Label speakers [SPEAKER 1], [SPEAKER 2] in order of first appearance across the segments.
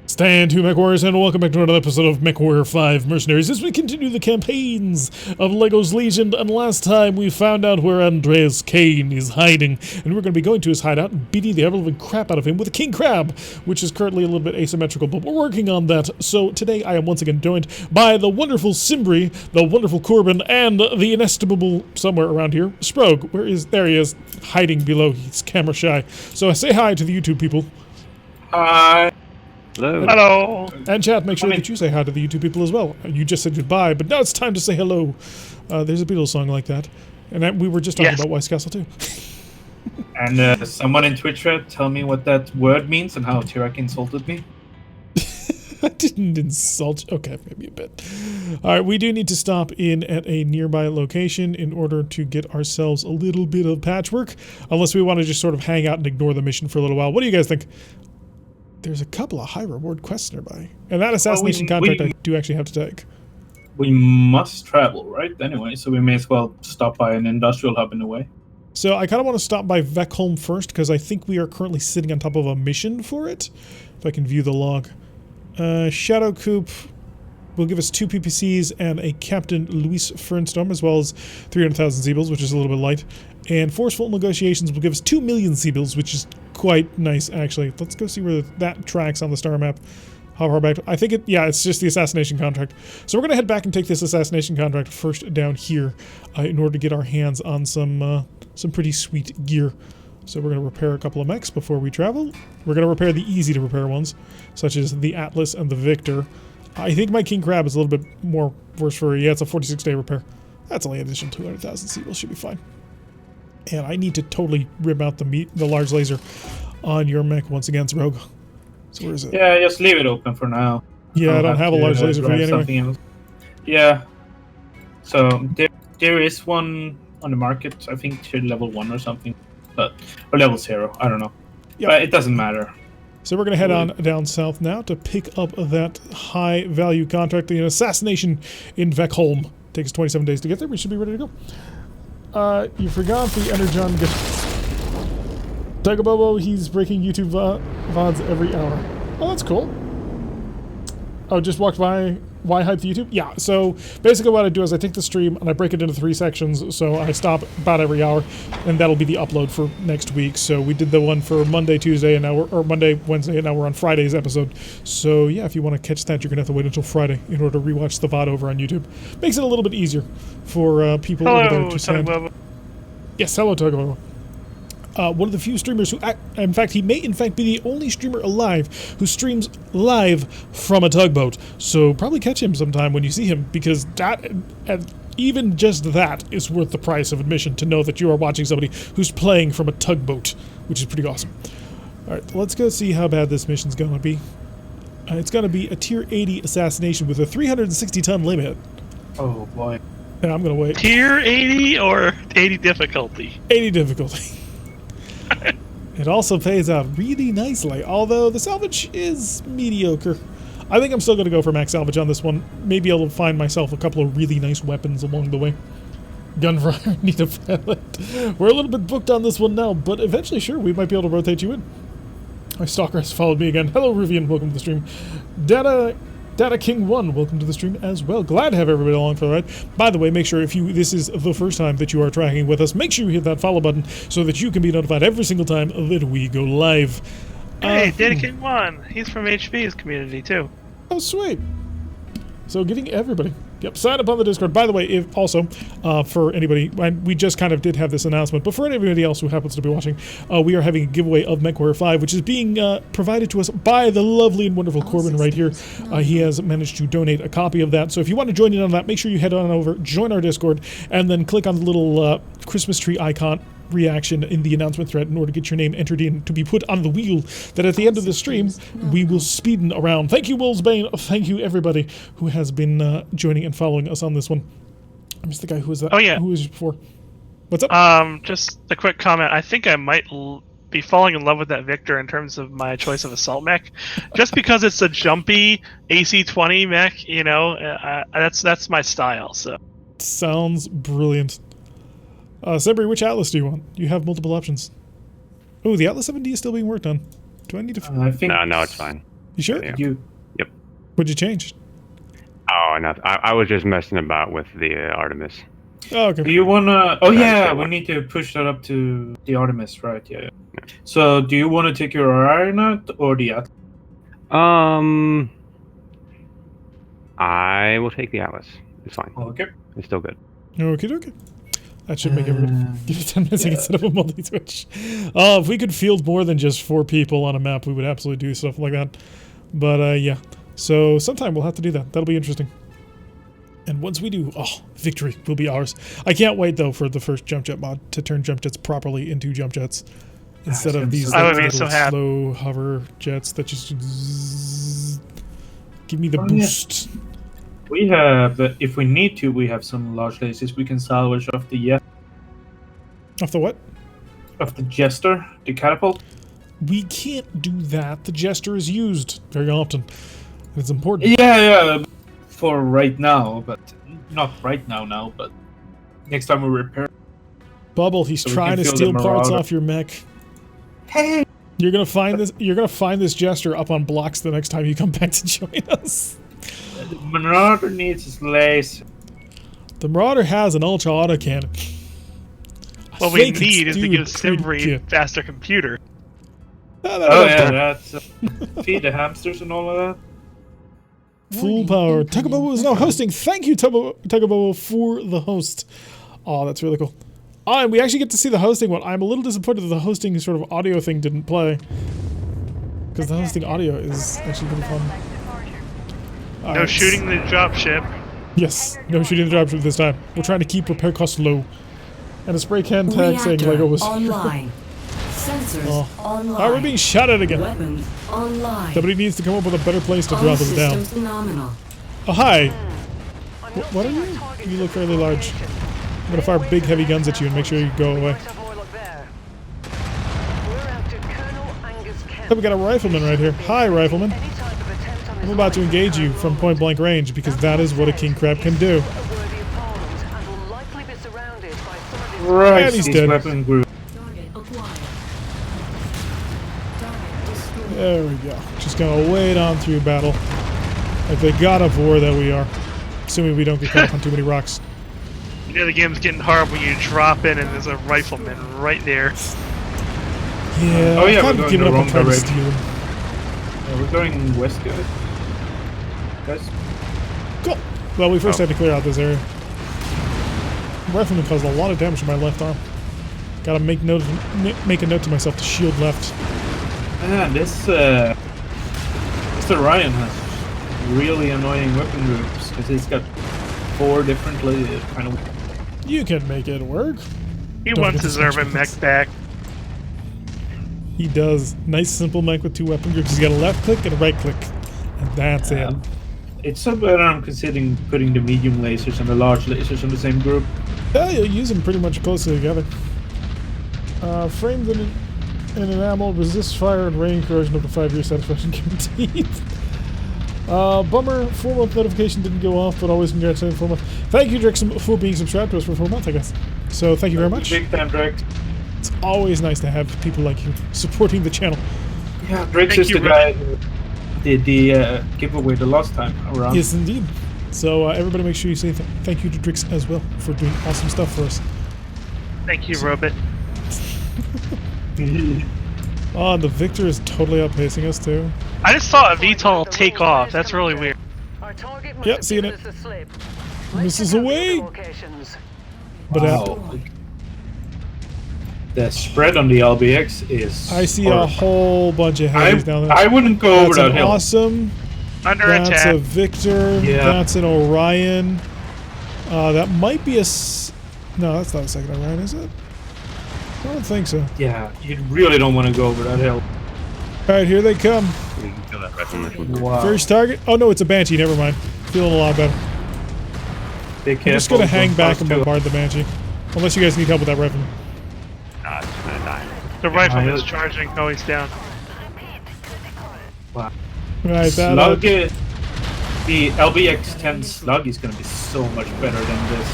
[SPEAKER 1] Stand to MechWarriors and welcome back to another episode of MechWarrior 5 Mercenaries as we continue the campaigns of LEGO's Legion. And last time we found out where Andreas Kane is hiding, and we're going to be going to his hideout and beating the ever-living crap out of him with a King Crab, which is currently a little bit asymmetrical, but we're working on that. So today I am once again joined by the wonderful Simbri, the wonderful Corbin, and the inestimable, somewhere around here, Sprogue. There he is, hiding below. He's camera shy. So say hi to the YouTube people.
[SPEAKER 2] Hi.
[SPEAKER 3] Hello.
[SPEAKER 2] Hello.
[SPEAKER 1] And chat, make sure that you say hi to the YouTube people as well. You just said goodbye, but now it's time to say hello. There's a Beatles song like that. And we were just talking about Wise Castle too.
[SPEAKER 2] And someone in Twitch chat tell me what that word means and how Tirak insulted me.
[SPEAKER 1] I didn't insult you. Okay, maybe a bit. Alright, we do need to stop in at a nearby location in order to get ourselves a little bit of patchwork. Unless we want to just sort of hang out and ignore the mission for a little while. What do you guys think? There's a couple of high reward quests nearby. And that assassination contract I do actually have to take.
[SPEAKER 2] We must travel, right? Anyway, so we may as well stop by an industrial hub in a way.
[SPEAKER 1] So I kind of want to stop by Vekholm first, because I think we are currently sitting on top of a mission for it. If I can view the log. Shadow Coop will give us 2 PPCs and a Captain Luis Fernstorm, as well as 300,000 Zeebles, which is a little bit light. And Forceful Negotiations will give us 2 million Zeebles, which is quite nice, actually. Let's go see where that tracks on the star map. How far back? I think it's just the assassination contract. So we're going to head back and take this assassination contract first down here in order to get our hands on some pretty sweet gear. So we're going to repair a couple of mechs before we travel. We're going to repair the easy-to-repair ones, such as the Atlas and the Victor. I think my King Crab is a little bit more worse for, yeah, it's a 46-day repair. That's only an additional 200,000 Seagull, should be fine. And I need to totally rip out the large laser on your mech once again, Rogue. So where is it?
[SPEAKER 2] Yeah, just leave it open for now.
[SPEAKER 1] Yeah, I don't have a large laser for you anyway.
[SPEAKER 2] Else. Yeah. So there is one on the market, I think to level 1 or something. Or level 0, I don't know. Yeah. But it doesn't matter.
[SPEAKER 1] So we're going to head on down south now to pick up that high-value contract, the assassination in Vekholm. Takes 27 days to get there. We should be ready to go. You forgot the Energon Tagabobo, he's breaking YouTube VODs every hour. Oh, that's cool. Oh, just walked by. Why hype the YouTube? Yeah, so basically what I do is I take the stream and I break it into 3 sections, so I stop about every hour, and that'll be the upload for next week. So we did the one for Monday, Tuesday, and now or Monday, Wednesday, and now we're on Friday's episode. So yeah, if you want to catch that, you're going to have to wait until Friday in order to rewatch the VOD over on YouTube. Makes it a little bit easier for people over there to send. Yes, hello, Tagabobo. One of the few streamers who, in fact, he may in fact be the only streamer alive who streams live from a tugboat. So probably catch him sometime when you see him, because that, even just that, is worth the price of admission to know that you are watching somebody who's playing from a tugboat, which is pretty awesome. All right, let's go see how bad this mission's going to be. It's going to be a tier 80 assassination with a 360-ton limit.
[SPEAKER 2] Oh boy.
[SPEAKER 1] And I'm going to wait.
[SPEAKER 3] Tier 80 or 80 difficulty?
[SPEAKER 1] 80 difficulty. It also pays out really nicely, although the salvage is mediocre. I think I'm still going to go for max salvage on this one. Maybe I'll find myself a couple of really nice weapons along the way. Gunfire, need a pilot. We're a little bit booked on this one now, but eventually, sure, we might be able to rotate you in. My stalker has followed me again. Hello, Ruvian, welcome to the stream. Data King 1, welcome to the stream as well. Glad to have everybody along for the ride. By the way, make sure if this is the first time that you are tracking with us, make sure you hit that follow button so that you can be notified every single time that we go live.
[SPEAKER 3] Hey, Data King 1, he's from HP's community too.
[SPEAKER 1] Oh, sweet. So getting everybody. Yep, sign up on the Discord. By the way, if also, for anybody, we just kind of did have this announcement, but for anybody else who happens to be watching, we are having a giveaway of MechWarrior 5, which is being provided to us by the lovely and wonderful Corbin right here. He has managed to donate a copy of that, so if you want to join in on that, make sure you head on over, join our Discord, and then click on the little Christmas tree icon reaction in the announcement thread in order to get your name entered in to be put on the wheel that at the end of the stream we will speeding around. Thank you, Wolfsbane. Thank you, everybody who has been joining and following us on this one. I missed the guy who was that.
[SPEAKER 3] Oh, yeah.
[SPEAKER 1] Who was before? What's up?
[SPEAKER 3] Just a quick comment. I think I might be falling in love with that Victor in terms of my choice of assault mech, just because it's a jumpy AC-20 mech. You know, that's my style. So
[SPEAKER 1] sounds brilliant. Sebri, which Atlas do you want? You have multiple options. Oh, the Atlas 7D is still being worked on. Do I need to...
[SPEAKER 2] I think...
[SPEAKER 4] No, it's fine.
[SPEAKER 1] You sure?
[SPEAKER 4] Yeah.
[SPEAKER 2] You.
[SPEAKER 4] Yep.
[SPEAKER 1] What'd you change?
[SPEAKER 4] Oh, nothing. I was just messing about with the Artemis.
[SPEAKER 1] Oh, okay.
[SPEAKER 2] Do you wanna? Oh
[SPEAKER 4] Trying to
[SPEAKER 2] yeah,
[SPEAKER 4] stay
[SPEAKER 2] we
[SPEAKER 4] one.
[SPEAKER 2] need to push that up to the Artemis, right? Yeah. So, do you want to take your Ironite or the Atlas?
[SPEAKER 4] I will take the Atlas. It's fine.
[SPEAKER 2] Okay.
[SPEAKER 4] It's still good.
[SPEAKER 1] Okay, okay. That should make everybody give it 10 minutes instead of a multi-switch. If we could field more than just 4 people on a map, we would absolutely do stuff like that. But yeah. So sometime we'll have to do that. That'll be interesting. And once we do, victory will be ours. I can't wait though for the first jump jet mod to turn jump jets properly into jump jets instead of these
[SPEAKER 3] I would
[SPEAKER 1] like,
[SPEAKER 3] be so
[SPEAKER 1] little
[SPEAKER 3] happy.
[SPEAKER 1] slow hover jets that just zzz, give me the
[SPEAKER 2] Oh, yeah.
[SPEAKER 1] boost.
[SPEAKER 2] We have, if we need to, we have some large lasers we can salvage off the
[SPEAKER 1] Off the what?
[SPEAKER 2] of the Jester, the catapult.
[SPEAKER 1] We can't do that. The Jester is used very often. It's important.
[SPEAKER 2] Yeah, for right now, but not right now, but next time we repair.
[SPEAKER 1] Bubble, he's
[SPEAKER 2] So we
[SPEAKER 1] trying
[SPEAKER 2] can
[SPEAKER 1] to
[SPEAKER 2] field
[SPEAKER 1] steal
[SPEAKER 2] the
[SPEAKER 1] parts
[SPEAKER 2] Marauder.
[SPEAKER 1] off your mech.
[SPEAKER 2] Hey!
[SPEAKER 1] You're gonna find this. You're gonna find this Jester up on blocks the next time you come back to join us.
[SPEAKER 2] The Marauder needs his laser.
[SPEAKER 1] The Marauder has an ultra auto cannon.
[SPEAKER 3] What we need is to give Simri a faster computer.
[SPEAKER 2] Oh yeah, that's feed the hamsters and all of that.
[SPEAKER 1] Full power. Tugabobo is now hosting. Thank you, Tugabobo, for the host. Oh, that's really cool. Oh, and we actually get to see the hosting one. I'm a little disappointed that the hosting sort of audio thing didn't play. Because the hosting audio is actually pretty fun.
[SPEAKER 3] No
[SPEAKER 1] Alright.
[SPEAKER 3] shooting the dropship.
[SPEAKER 1] Yes, no shooting the dropship this time. We're trying to keep repair costs low. And a spray can tag saying
[SPEAKER 5] Reactor
[SPEAKER 1] Lego was
[SPEAKER 5] online. Sensors
[SPEAKER 1] Oh.
[SPEAKER 5] online.
[SPEAKER 1] Alright, we're being shot at again.
[SPEAKER 5] Weapons online.
[SPEAKER 1] Somebody needs to come up with a better place to
[SPEAKER 5] All
[SPEAKER 1] drop us down.
[SPEAKER 5] systems nominal.
[SPEAKER 1] Oh, hi. What are you? You look fairly large. I'm gonna fire big heavy guns at you and make sure you go away. Oh, we got a rifleman right here. Hi, rifleman. I'm about to engage you from point blank range because that is what a king crab can do.
[SPEAKER 2] Right,
[SPEAKER 1] And he's
[SPEAKER 2] these
[SPEAKER 1] dead.
[SPEAKER 2] weapon group.
[SPEAKER 5] Target acquired. Target destroyed.
[SPEAKER 1] There we go. Just gonna wade on through battle like the god of war that we are. Assuming we don't get caught up on too many rocks.
[SPEAKER 3] You know the game's getting hard when you drop in and there's a rifleman right there.
[SPEAKER 1] Yeah,
[SPEAKER 2] Oh, yeah,
[SPEAKER 1] I've kind
[SPEAKER 2] we're
[SPEAKER 1] of
[SPEAKER 2] going
[SPEAKER 1] given
[SPEAKER 2] the
[SPEAKER 1] up on
[SPEAKER 2] wrong
[SPEAKER 1] trying to
[SPEAKER 2] direction.
[SPEAKER 1] steal them.
[SPEAKER 2] Yeah, we're going west, guys.
[SPEAKER 1] Cool. Well, we first had to clear out this area. Rifleman caused a lot of damage to my left arm. Gotta make a note to myself to shield left.
[SPEAKER 2] Man, this Mr. Ryan has really annoying weapon groups because he's got 4 different kind of.
[SPEAKER 1] You can make it work.
[SPEAKER 3] He
[SPEAKER 1] Don't
[SPEAKER 3] wants
[SPEAKER 1] get
[SPEAKER 3] his urban
[SPEAKER 1] such
[SPEAKER 3] mech back.
[SPEAKER 1] He does. Nice simple mech with 2 weapon groups. He's got a left click and a right click. And that's it.
[SPEAKER 2] It's so bad I'm considering putting the medium lasers and the large lasers in the same group.
[SPEAKER 1] Yeah, you'll use them pretty much closely together. Framed in enamel, resists fire and rain corrosion up to 5-year satisfaction guaranteed. Bummer, 4-month notification didn't go off, but always congratulations 4 months. Thank you, Drix, for being subscribed to us for 4 months, I guess. So thank you very much.
[SPEAKER 2] Big time, Drake.
[SPEAKER 1] It's always nice to have people like you supporting the channel.
[SPEAKER 2] Yeah, Drake's
[SPEAKER 3] Thank
[SPEAKER 2] is
[SPEAKER 3] you,
[SPEAKER 2] the guy who did the giveaway the last time around.
[SPEAKER 1] Yes, indeed. So everybody make sure you say thank you to Drix as well for doing awesome stuff for us.
[SPEAKER 3] Thank you, Robot.
[SPEAKER 1] Oh, and the Victor is totally outpacing us too.
[SPEAKER 3] I just saw a VTOL take off. That's really weird.
[SPEAKER 1] Yep, seeing it. Misses away. But
[SPEAKER 2] Wow. The spread on the LBX is.
[SPEAKER 1] I see a
[SPEAKER 2] horrible.
[SPEAKER 1] whole bunch of heavies down there.
[SPEAKER 2] I wouldn't go over
[SPEAKER 1] That's
[SPEAKER 2] that
[SPEAKER 1] an
[SPEAKER 2] hill.
[SPEAKER 1] awesome.
[SPEAKER 3] Under
[SPEAKER 1] That's
[SPEAKER 3] attack.
[SPEAKER 1] a Victor.
[SPEAKER 2] Yeah.
[SPEAKER 1] That's an Orion. That might be a. No, that's not a second Orion, is it? I don't think so.
[SPEAKER 2] Yeah, you really don't want to go over that hill.
[SPEAKER 1] All right, here they come.
[SPEAKER 4] You can kill that rifleman.
[SPEAKER 2] Wow.
[SPEAKER 1] First target. Oh no, it's a Banshee. Never mind. Feeling a lot better.
[SPEAKER 2] Be
[SPEAKER 1] I'm just gonna hang back and bombard the Banshee. Unless you guys need help with that rifleman.
[SPEAKER 4] Nah, it's gonna die.
[SPEAKER 3] The rifleman's charging. Oh, he's down.
[SPEAKER 2] Wow.
[SPEAKER 1] Right, that.
[SPEAKER 2] Slug, the LBX-10 Slug is going to be so much better than this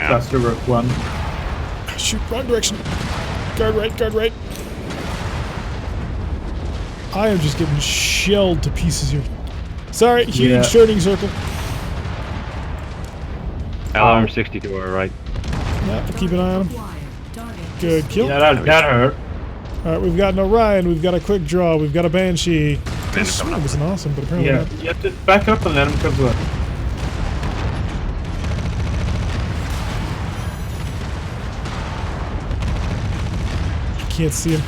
[SPEAKER 2] Cluster Rook one.
[SPEAKER 1] Shoot, wrong direction. Guard right, guard right. I am just getting shelled to pieces here. Sorry, huge
[SPEAKER 2] Yeah.
[SPEAKER 1] turning circle.
[SPEAKER 4] Alarm 60 to our right.
[SPEAKER 1] Yeah, keep an eye on him.
[SPEAKER 5] Acquired. Target
[SPEAKER 1] Good kill.
[SPEAKER 2] Yeah, that hurt.
[SPEAKER 1] Alright, we've got an Orion, we've got a Quick Draw, we've got a Banshee. This
[SPEAKER 4] coming up.
[SPEAKER 1] was an awesome, but apparently
[SPEAKER 2] Yeah,
[SPEAKER 1] not.
[SPEAKER 2] you have to back up and let him come to us.
[SPEAKER 1] Can't see him.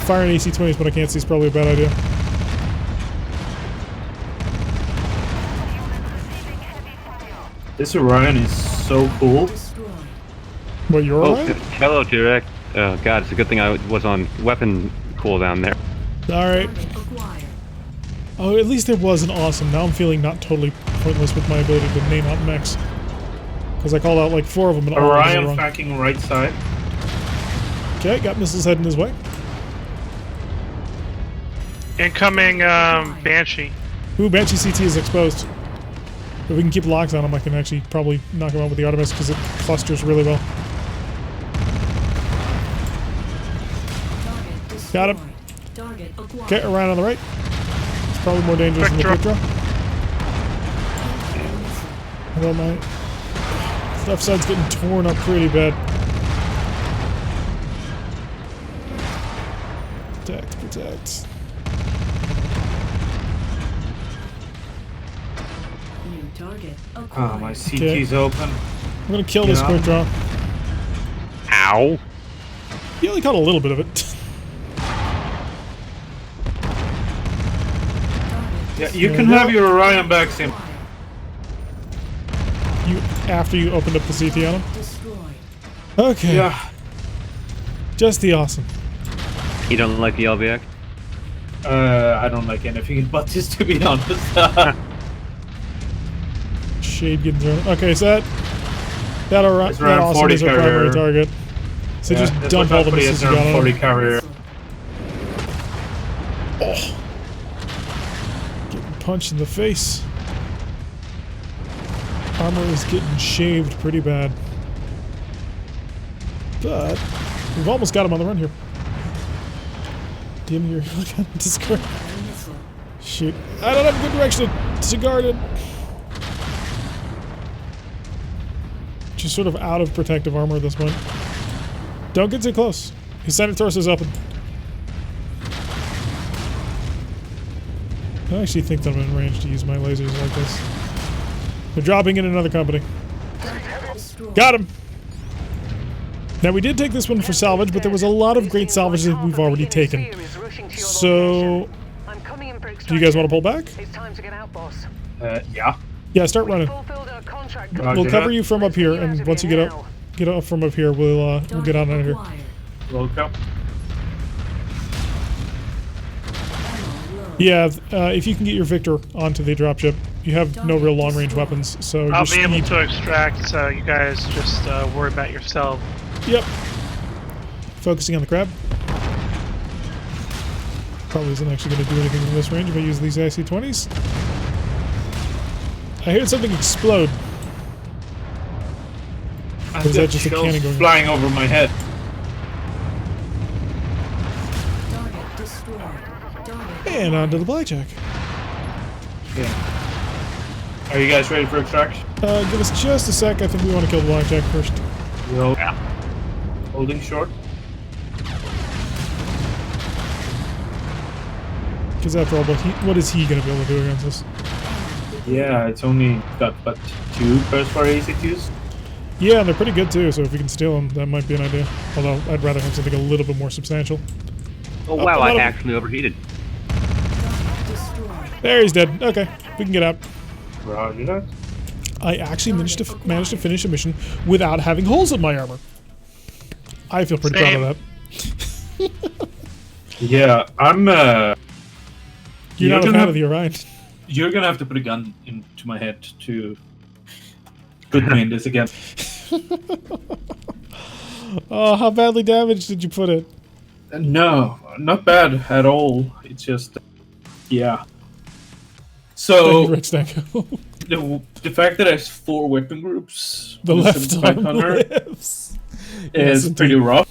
[SPEAKER 1] Firing AC-20s, but I can't see is probably a bad idea.
[SPEAKER 2] This Orion is so cool.
[SPEAKER 5] destroyed.
[SPEAKER 1] What, you're
[SPEAKER 4] Oh,
[SPEAKER 1] Orion?
[SPEAKER 4] hello, direct. Oh god, it's a good thing I was on weapon cooldown there.
[SPEAKER 1] Alright.
[SPEAKER 5] Target acquired.
[SPEAKER 1] Oh, at least it was an awesome. Now I'm feeling not totally pointless with my ability to name out mechs. Because I called out like 4 of them and all of them
[SPEAKER 2] Orion
[SPEAKER 1] were wrong.
[SPEAKER 2] flanking right side.
[SPEAKER 1] Okay, got missiles heading his way.
[SPEAKER 3] Incoming Banshee.
[SPEAKER 1] Ooh, Banshee CT is exposed. If we can keep locks on him, I can actually probably knock him out with the Artemis because it clusters really well.
[SPEAKER 5] Target destroyed.
[SPEAKER 1] Got him.
[SPEAKER 5] Target acquired.
[SPEAKER 1] Okay, Orion on the right. It's probably more dangerous than the
[SPEAKER 3] Quick
[SPEAKER 1] Quick Draw. Although my left side's getting torn up pretty bad. Protect, protect.
[SPEAKER 5] New target acquired.
[SPEAKER 2] Ah, my CT's open.
[SPEAKER 1] I'm gonna kill this
[SPEAKER 2] Yeah.
[SPEAKER 1] Quick Draw.
[SPEAKER 4] Ow!
[SPEAKER 1] He only caught a little bit of it.
[SPEAKER 2] Yeah, you
[SPEAKER 1] There
[SPEAKER 2] can
[SPEAKER 1] we
[SPEAKER 2] have
[SPEAKER 1] go.
[SPEAKER 2] your Orion back, Sim.
[SPEAKER 1] You after you opened up the CT on him.
[SPEAKER 5] Destroyed.
[SPEAKER 1] Okay.
[SPEAKER 2] Yeah.
[SPEAKER 1] Just the awesome.
[SPEAKER 4] You don't like the LVX?
[SPEAKER 2] I don't like anything but this, to be honest.
[SPEAKER 1] Shade getting thrown. Okay, so that
[SPEAKER 2] It's
[SPEAKER 1] that
[SPEAKER 2] around
[SPEAKER 1] awesome
[SPEAKER 2] 40
[SPEAKER 1] is our primary
[SPEAKER 2] carrier.
[SPEAKER 1] target. So
[SPEAKER 2] Yeah,
[SPEAKER 1] just
[SPEAKER 2] that's
[SPEAKER 1] dump
[SPEAKER 2] what
[SPEAKER 1] all the
[SPEAKER 2] somebody
[SPEAKER 1] missiles
[SPEAKER 2] has
[SPEAKER 1] you got
[SPEAKER 2] around
[SPEAKER 1] on
[SPEAKER 2] 40
[SPEAKER 1] him.
[SPEAKER 2] carrier.
[SPEAKER 1] Oh. Getting punched in the face. Armor is getting shaved pretty bad. But we've almost got him on the run here. Damn, you're looking at discard.
[SPEAKER 5] Missile.
[SPEAKER 1] Shoot. I don't have a good direction to guard it. Just sort of out of protective armor at this point. Don't get too close. His center torso is open. I actually think that I'm in range to use my lasers like this. They're dropping in another company.
[SPEAKER 5] Destroyed.
[SPEAKER 1] Got him! Now we did take this one for salvage, but there was a lot of great salvage that we've already taken. So, do you guys want to pull back?
[SPEAKER 6] It's time to get out, boss.
[SPEAKER 2] Yeah.
[SPEAKER 1] Yeah, start running.
[SPEAKER 6] Fulfilled our contract.
[SPEAKER 2] Roger
[SPEAKER 1] We'll cover
[SPEAKER 2] that.
[SPEAKER 1] you from up here, and once you get up from up here, we'll get on out of here.
[SPEAKER 5] Acquired.
[SPEAKER 2] Welcome.
[SPEAKER 1] Yeah, if you can get your Victor onto the dropship, you have no real long-range weapons, so
[SPEAKER 3] I'll
[SPEAKER 1] your
[SPEAKER 3] be able
[SPEAKER 1] speed-
[SPEAKER 3] to extract, so you guys just worry about yourself.
[SPEAKER 1] Yep. Focusing on the crab. Probably isn't actually going to do anything in this range if I use these IC-20s. I heard something explode.
[SPEAKER 2] I've
[SPEAKER 1] is that
[SPEAKER 2] got
[SPEAKER 1] just a
[SPEAKER 2] shells
[SPEAKER 1] cannon going-
[SPEAKER 2] flying over my head?
[SPEAKER 5] Target destroyed. Target
[SPEAKER 1] And onto the blackjack.
[SPEAKER 2] Yeah. Are you guys ready for extraction?
[SPEAKER 1] Give us just a sec. I think we want to kill the blackjack first.
[SPEAKER 2] Well, holding short.
[SPEAKER 1] Because after all, what is he going to be able to do against us?
[SPEAKER 2] Yeah, it's only got but 2 burst for AC2s.
[SPEAKER 1] Yeah, and they're pretty good too, so if we can steal them, that might be an idea. Although, I'd rather have something a little bit more substantial.
[SPEAKER 4] Oh wow,
[SPEAKER 1] a
[SPEAKER 4] I
[SPEAKER 1] little-
[SPEAKER 4] actually overheated.
[SPEAKER 5] destroyed.
[SPEAKER 1] There, he's dead. Okay, we can get out.
[SPEAKER 2] Roger that.
[SPEAKER 1] I actually managed to finish a mission without having holes in my armor. I feel pretty proud of that.
[SPEAKER 2] Yeah, I'm.
[SPEAKER 1] You're not a
[SPEAKER 2] gonna
[SPEAKER 1] fan
[SPEAKER 2] have-
[SPEAKER 1] of the Orion.
[SPEAKER 2] You're gonna have to put a gun into my head to put me in this again.
[SPEAKER 1] Oh, how badly damaged did you put it?
[SPEAKER 2] No, not bad at all. It's just, yeah.
[SPEAKER 1] Thank
[SPEAKER 2] So
[SPEAKER 1] you, Rick Stanko.
[SPEAKER 2] the fact that I have 4 weapon groups,
[SPEAKER 1] The
[SPEAKER 2] on
[SPEAKER 1] left
[SPEAKER 2] 7500
[SPEAKER 1] arm lives.
[SPEAKER 2] is
[SPEAKER 1] Yes,
[SPEAKER 2] pretty
[SPEAKER 1] indeed.
[SPEAKER 2] rough.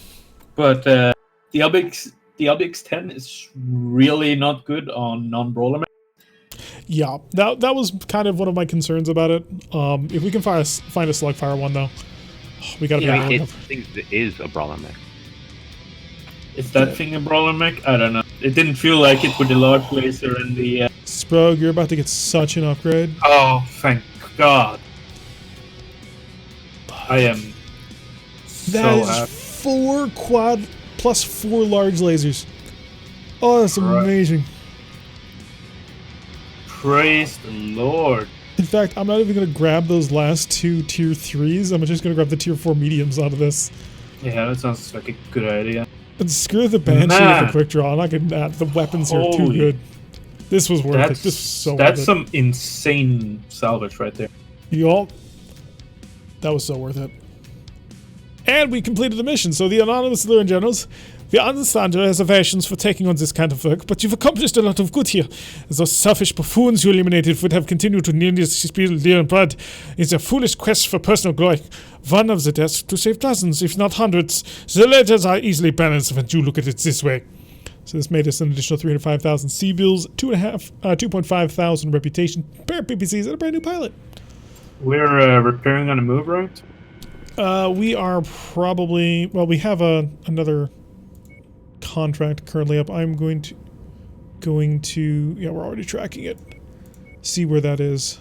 [SPEAKER 2] But the LBX the RBX-10 is really not good on non-brawler mech.
[SPEAKER 1] Yeah, that was kind of one of my concerns about it. If we can find a Slugfire one though, we gotta be able to
[SPEAKER 4] It thinks it is a brawler mech.
[SPEAKER 2] Is that thing a brawler mech? I don't know. It didn't feel like it with the large laser and the...
[SPEAKER 1] Sprog, you're about to get such an upgrade.
[SPEAKER 2] Oh, thank God. I am
[SPEAKER 1] That is
[SPEAKER 2] happy.
[SPEAKER 1] 4 quad plus 4 large lasers. Oh, that's
[SPEAKER 2] Right.
[SPEAKER 1] amazing.
[SPEAKER 2] Praise the Lord.
[SPEAKER 1] In fact, I'm not even going to grab those last 2 tier 3s. I'm just going to grab the tier 4 mediums out of this.
[SPEAKER 2] Yeah, that sounds like a good idea.
[SPEAKER 1] And screw the Banshee with
[SPEAKER 2] Man.
[SPEAKER 1] the quick draw. I'm not getting that. The weapons are too
[SPEAKER 2] Holy-
[SPEAKER 1] good. This was worth it. This was so
[SPEAKER 2] That's
[SPEAKER 1] worth it.
[SPEAKER 2] some insane salvage right there.
[SPEAKER 1] Y'all, that was so worth it. And we completed the mission. So the anonymous Lyran generals, we understand your reservations for taking on this kind of work, but you've accomplished a lot of good here. Those selfish buffoons you eliminated would have continued to nearly spill Lyran blood in their foolish quest for personal glory. One of the deaths to save dozens, if not hundreds. The ledgers are easily balanced when you look at it this way. So this made us an additional 305,000 C-bills, 2.5 thousand reputation, pair of PPCs, and a brand new pilot.
[SPEAKER 2] We're repairing on a move, right?
[SPEAKER 1] We are probably... Well, we have another contract currently up. I'm going to... Yeah, we're already tracking it. See where that is.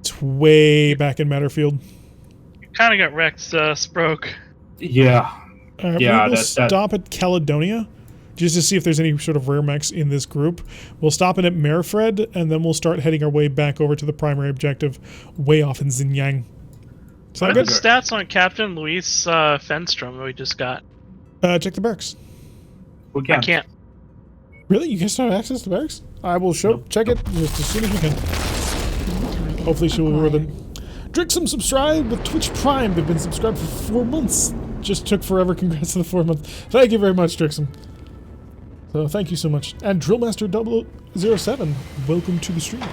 [SPEAKER 1] It's way back in Matterfield.
[SPEAKER 3] Kind of got wrecked, Sproke.
[SPEAKER 2] Yeah. Yeah,
[SPEAKER 1] we will
[SPEAKER 2] that-
[SPEAKER 1] stop at Caledonia just to see if there's any sort of rare mechs in this group. We'll stop in at Merefred, and then we'll start heading our way back over to the primary objective, way off in Xinjiang.
[SPEAKER 3] What
[SPEAKER 1] Sound
[SPEAKER 3] are the
[SPEAKER 1] good?
[SPEAKER 3] stats on Captain Luis Fenstrom that we just got?
[SPEAKER 1] Check the barracks.
[SPEAKER 2] We
[SPEAKER 3] I can't.
[SPEAKER 1] Really? You guys don't have access to barracks? I will check it just as soon as we can. Hopefully she will reward them. Drixum subscribed with Twitch Prime. They've been subscribed for 4 months. Just took forever. Congrats on the 4 month. Thank you very much, Drixum. So thank you so much. And Drillmaster 007, welcome to the stream.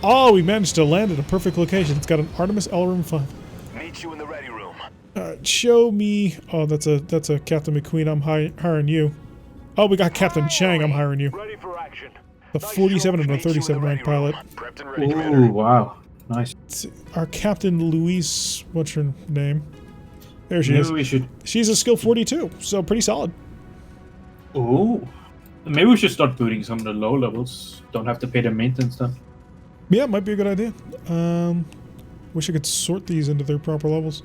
[SPEAKER 1] Oh, we managed to land at a perfect location. It's got an Artemis Elrum 5.
[SPEAKER 7] Meet you in the ready room.
[SPEAKER 1] Show me. Oh, that's a Captain McQueen. I'm hiring you. Oh, we got Captain Chang. I'm hiring you.
[SPEAKER 7] Ready for action.
[SPEAKER 1] The 47 and a 37 rank pilot.
[SPEAKER 7] Prepped and ready,
[SPEAKER 2] Ooh,
[SPEAKER 7] Commander.
[SPEAKER 2] wow. Nice.
[SPEAKER 1] It's our Captain Louise. What's her name? There she
[SPEAKER 2] Maybe
[SPEAKER 1] is.
[SPEAKER 2] we should...
[SPEAKER 1] She's a skill 42, so pretty solid.
[SPEAKER 2] Ooh. Maybe we should start booting some of the low levels. Don't have to pay the maintenance then.
[SPEAKER 1] Yeah, might be a good idea. Wish I could sort these into their proper levels.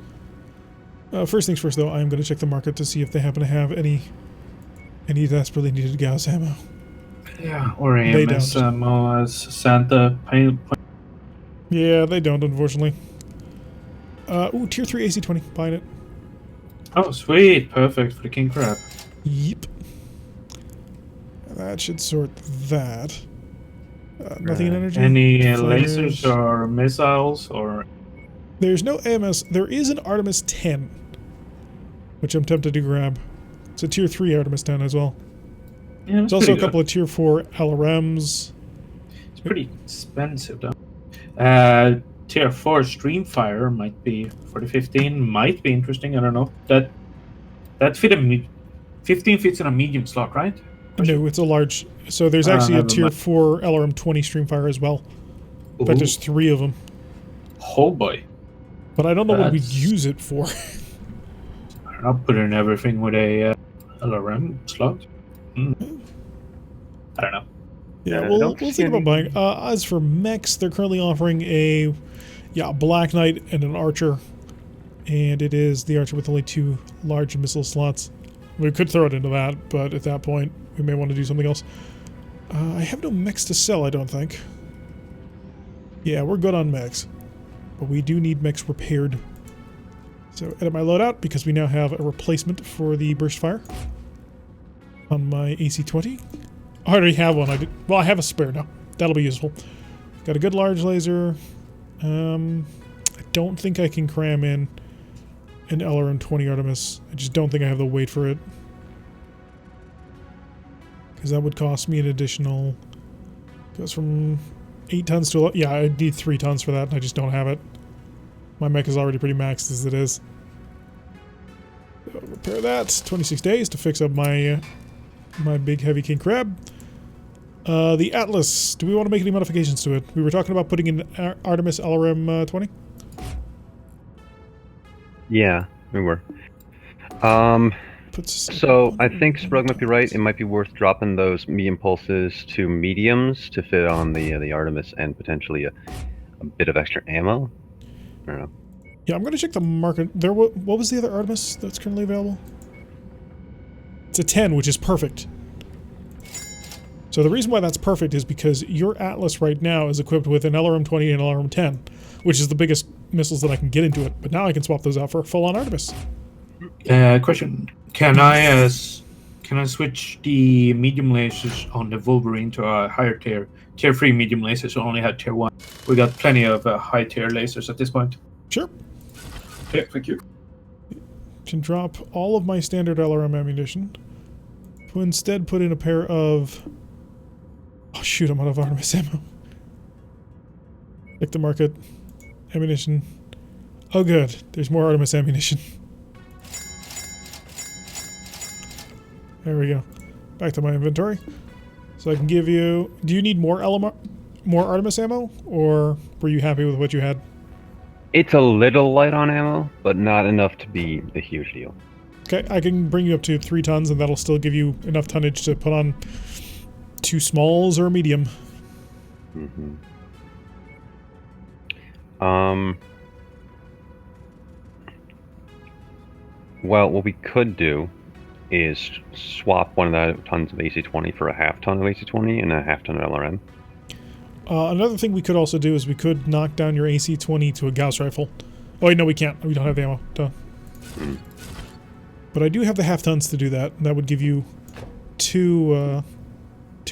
[SPEAKER 1] First things first, though, I am going to check the market to see if they happen to have any desperately needed Gauss ammo.
[SPEAKER 2] Yeah, or
[SPEAKER 1] They
[SPEAKER 2] AMS
[SPEAKER 1] don't.
[SPEAKER 2] ammo as Santa paint.
[SPEAKER 1] Yeah, they don't, unfortunately. Ooh, tier 3 AC-20. Buying it.
[SPEAKER 2] Oh, sweet. Perfect for the King Crab.
[SPEAKER 1] Yep. That should sort that. Nothing in energy.
[SPEAKER 2] Any
[SPEAKER 1] Flares.
[SPEAKER 2] lasers or missiles or...
[SPEAKER 1] There's no AMS. There is an Artemis 10, which I'm tempted to grab. It's a tier 3 Artemis 10 as well.
[SPEAKER 2] Yeah,
[SPEAKER 1] There's also a couple of tier 4 LRMs.
[SPEAKER 2] It's pretty expensive though. Tier 4 Streamfire might be for the 15. Might be interesting. I don't know. That fit a 15 fits in a medium slot, right?
[SPEAKER 1] No, it's a large. So there's actually a
[SPEAKER 2] never
[SPEAKER 1] tier
[SPEAKER 2] mind.
[SPEAKER 1] 4 LRM 20 Streamfire as well. In fact, there's 3 of them.
[SPEAKER 2] Oh boy.
[SPEAKER 1] But I don't know what we'd
[SPEAKER 2] That's-
[SPEAKER 1] use it for.
[SPEAKER 2] I'll put in everything with a LRM slot. I don't know.
[SPEAKER 1] Yeah,
[SPEAKER 2] I
[SPEAKER 1] we'll
[SPEAKER 2] don't
[SPEAKER 1] think
[SPEAKER 2] see
[SPEAKER 1] about
[SPEAKER 2] any-
[SPEAKER 1] buying. As for mechs, they're currently offering a Black Knight and an Archer. And it is the Archer with only 2 large missile slots. We could throw it into that, but at that point, we may want to do something else. I have no mechs to sell, I don't think. Yeah, we're good on mechs. But we do need mechs repaired. So edit my loadout, because we now have a replacement for the burst fire on my AC-20. I already have one. I have a spare now. That'll be useful. Got a good large laser. I don't think I can cram in an LRM-20 Artemis. I just don't think I have the weight for it. Because that would cost me an additional... Goes from 8 tons to... Yeah, I need 3 tons for that, and I just don't have it. My mech is already pretty maxed as it is. So repair that. 26 days to fix up my my big heavy king crab. The Atlas. Do we want to make any modifications to it? We were talking about putting in Artemis LRM 20.
[SPEAKER 4] Yeah, we were. So I think Sprug might be right. It might be worth dropping those medium pulses to mediums to fit on the Artemis and potentially a bit of extra ammo. I don't know.
[SPEAKER 1] Yeah, I'm going to check the market. There, what was the other Artemis that's currently available? It's a 10, which is perfect. So the reason why that's perfect is because your Atlas right now is equipped with an LRM-20 and LRM-10, which is the biggest missiles that I can get into it. But now I can swap those out for a full-on Artemis.
[SPEAKER 2] Question: Can I switch the medium lasers on the Wolverine to a higher tier 3 medium lasers? So only had tier 1. We got plenty of high tier lasers at this point.
[SPEAKER 1] Sure.
[SPEAKER 2] Yeah, thank you.
[SPEAKER 1] Can drop all of my standard LRM ammunition to instead put in a pair of... Oh shoot, I'm out of Artemis ammo. Check the market. Ammunition. Oh good, there's more Artemis ammunition. There we go. Back to my inventory. So I can give you... Do you need more Artemis ammo? Or were you happy with what you had?
[SPEAKER 4] It's a little light on ammo, but not enough to be a huge deal.
[SPEAKER 1] Okay, I can bring you up to 3 tons, and that'll still give you enough tonnage to put on 2 smalls or a medium.
[SPEAKER 4] Mm-hmm. Well, what we could do is swap one of the tons of AC-20 for a half ton of AC-20 and a half ton of LRM.
[SPEAKER 1] Another thing we could also do is we could knock down your AC-20 to a Gauss rifle. Oh wait, no we can't. We don't have the ammo. Duh.
[SPEAKER 4] Mm.
[SPEAKER 1] But I do have the half tons to do that. And that would give you 2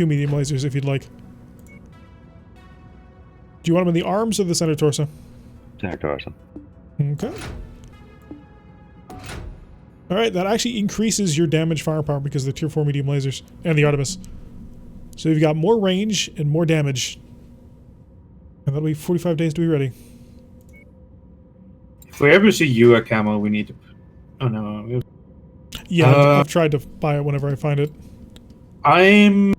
[SPEAKER 1] medium lasers if you'd like. Do you want them in the arms or the center torso?
[SPEAKER 4] Center torso.
[SPEAKER 1] Okay. Alright, that actually increases your damage firepower because of the tier 4 medium lasers and the Artemis. So you've got more range and more damage. And that'll be 45 days to be ready.
[SPEAKER 2] If we ever see UA camo, we need to... Oh no.
[SPEAKER 1] Yeah, I've tried to buy it whenever I find it.
[SPEAKER 2] I'm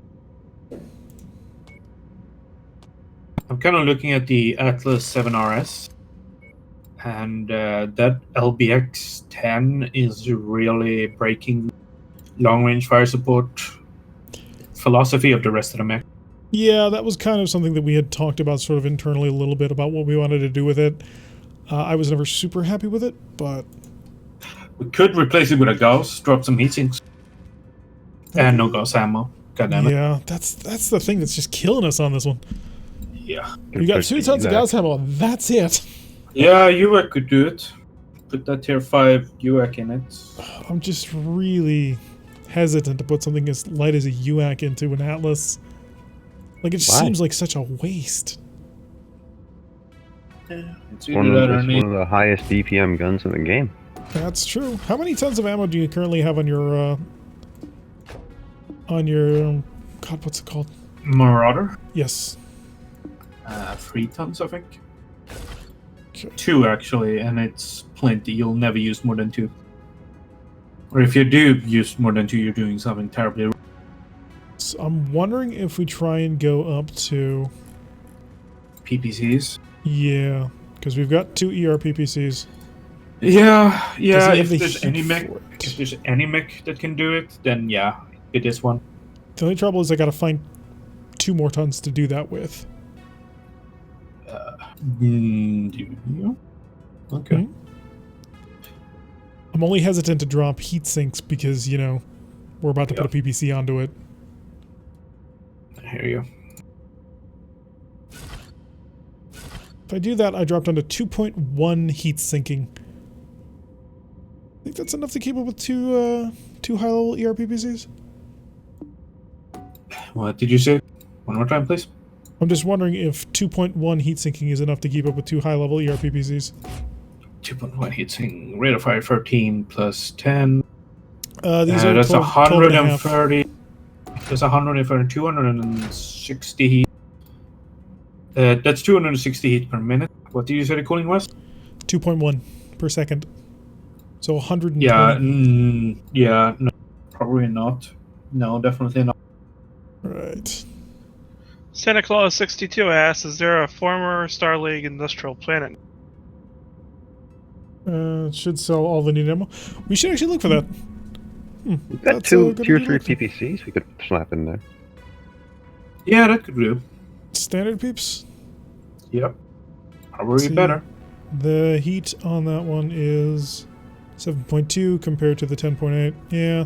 [SPEAKER 2] kind of looking at the Atlas 7RS, and that LBX-10 is really breaking long-range fire support philosophy of the rest of the mech.
[SPEAKER 1] Yeah, that was kind of something that we had talked about sort of internally a little bit about what we wanted to do with it. I was never super happy with it, but...
[SPEAKER 2] We could replace it with a Gauss, drop some heat sinks, and no Gauss ammo. Goddammit.
[SPEAKER 1] Yeah, that's the thing that's just killing us on this one.
[SPEAKER 2] Yeah.
[SPEAKER 1] We got 2 tons of Gauss ammo, that's it.
[SPEAKER 2] Yeah, UAC could do it. Put that tier 5 UAC in it.
[SPEAKER 1] I'm just really hesitant to put something as light as a UAC into an Atlas. Like, it just seems like such a waste.
[SPEAKER 2] It's
[SPEAKER 4] One of the highest DPM guns in the game.
[SPEAKER 1] That's true. How many tons of ammo do you currently have on your, God, what's it called?
[SPEAKER 2] Marauder?
[SPEAKER 1] Yes.
[SPEAKER 2] 3 tons, I think.
[SPEAKER 1] Okay.
[SPEAKER 2] 2, actually, and it's plenty. You'll never use more than 2. Or if you do use more than 2, you're doing something terribly wrong.
[SPEAKER 1] So I'm wondering if we try and go up to...
[SPEAKER 2] PPCs?
[SPEAKER 1] Yeah, because we've got 2 ER PPCs.
[SPEAKER 2] Yeah,
[SPEAKER 1] Does it have
[SPEAKER 2] if
[SPEAKER 1] the
[SPEAKER 2] there's
[SPEAKER 1] heat
[SPEAKER 2] any mech,
[SPEAKER 1] for it?
[SPEAKER 2] if there's any mech that can do it, then yeah, it is one.
[SPEAKER 1] The only trouble is I gotta find 2 more tons to do that with.
[SPEAKER 2] Do you? Okay.
[SPEAKER 1] Hmm? I'm only hesitant to drop heat sinks because, you know, we're about to put a PPC onto it.
[SPEAKER 2] Here you go.
[SPEAKER 1] If I do that, I drop down to 2.1 heat sinking. I think that's enough to keep up with 2 high-level ER PPCs.
[SPEAKER 2] What did you say? One more time, please.
[SPEAKER 1] I'm just wondering if 2.1 heat sinking is enough to keep up with 2 high-level ER PPCs.
[SPEAKER 2] 2.1 heatsink, rate of fire 13 plus 10.
[SPEAKER 1] These are
[SPEAKER 2] that's
[SPEAKER 1] 12.5.
[SPEAKER 2] 130. That's 130, 260 heat. That's 260 heat per minute. What did you say the cooling was?
[SPEAKER 1] 2.1 per second. So 120.
[SPEAKER 2] Yeah, yeah, no, probably not. No, definitely not.
[SPEAKER 1] Right.
[SPEAKER 3] Santa Claus 62 asks, is there a former Star League industrial planet?
[SPEAKER 1] It should sell all the needed ammo. We should actually look for that.
[SPEAKER 4] We've got
[SPEAKER 1] That's
[SPEAKER 4] two
[SPEAKER 1] a good
[SPEAKER 4] tier
[SPEAKER 1] idea
[SPEAKER 4] 3
[SPEAKER 1] to look for.
[SPEAKER 4] PPCs we could slap in there.
[SPEAKER 2] Yeah, that could do.
[SPEAKER 1] Standard peeps.
[SPEAKER 2] Yep. Probably
[SPEAKER 1] See.
[SPEAKER 2] better.
[SPEAKER 1] The heat on that one is 7.2 compared to the 10.8. Yeah.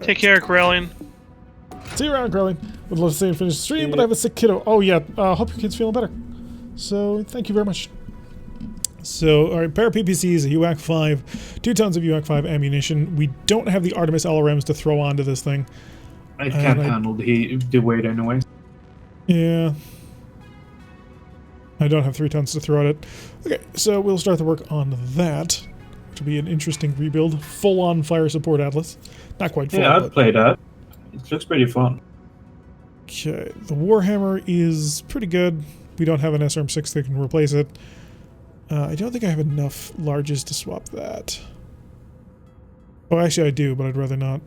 [SPEAKER 3] Take care, Corellian.
[SPEAKER 1] See you around, Crowley. Would love to stay and finish the stream, but I have a sick kiddo. Oh, yeah. Hope your kid's feeling better. So, thank you very much. So, alright, pair of PPCs, a UAC 5, 2 tons of UAC 5 ammunition. We don't have the Artemis LRMs to throw onto this thing.
[SPEAKER 2] I can't handle the weight anyways.
[SPEAKER 1] Yeah. I don't have 3 tons to throw at it. Okay, so we'll start the work on that, which will be an interesting rebuild. Full-on fire support Atlas. Not quite full,
[SPEAKER 2] Yeah, I'd
[SPEAKER 1] but...
[SPEAKER 2] play that. It looks pretty fun.
[SPEAKER 1] Okay, the Warhammer is pretty good. We don't have an SRM-6 that can replace it. I don't think I have enough larges to swap that. Oh, actually I do, but I'd rather not.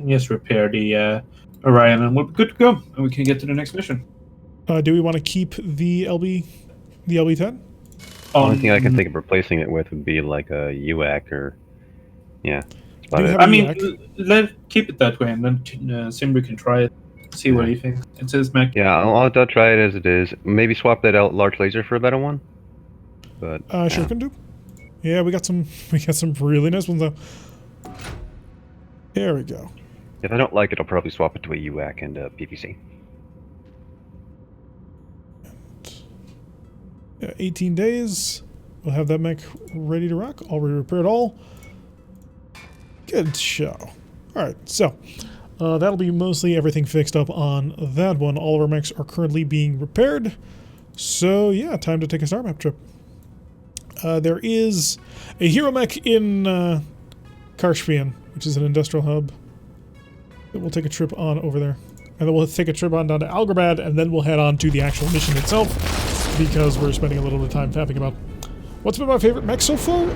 [SPEAKER 2] Just repair the Orion and we're good to go. And we can get to the next mission.
[SPEAKER 1] Do we want to keep the LB10?
[SPEAKER 4] Only thing I can think of replacing it with would be like a UAC or... Yeah. That's about
[SPEAKER 1] Do you
[SPEAKER 4] it.
[SPEAKER 1] have
[SPEAKER 2] I mean,
[SPEAKER 1] UAC?
[SPEAKER 2] keep it that way and then Simbu can try it. See what he thinks. It says mech.
[SPEAKER 4] Yeah, I'll try it as it is. Maybe swap that out large laser for a better one. But
[SPEAKER 1] Sure can do. Yeah, we got some really nice ones though. There we go.
[SPEAKER 4] if I don't like it, I'll probably swap it to a UAC and a PPC.
[SPEAKER 1] Yeah, 18 days. We'll have that mech ready to rock. Already repaired all. Good show. Alright, so that'll be mostly everything fixed up on that one. All of our mechs are currently being repaired. So yeah, time to take a star map trip. There is a hero mech in Karshvian, which is an industrial hub. That we'll take a trip on over there. And then we'll take a trip on down to Algrabad, and then we'll head on to the actual mission itself, because we're spending a little bit of time fapping about. What's been my favorite mech so far?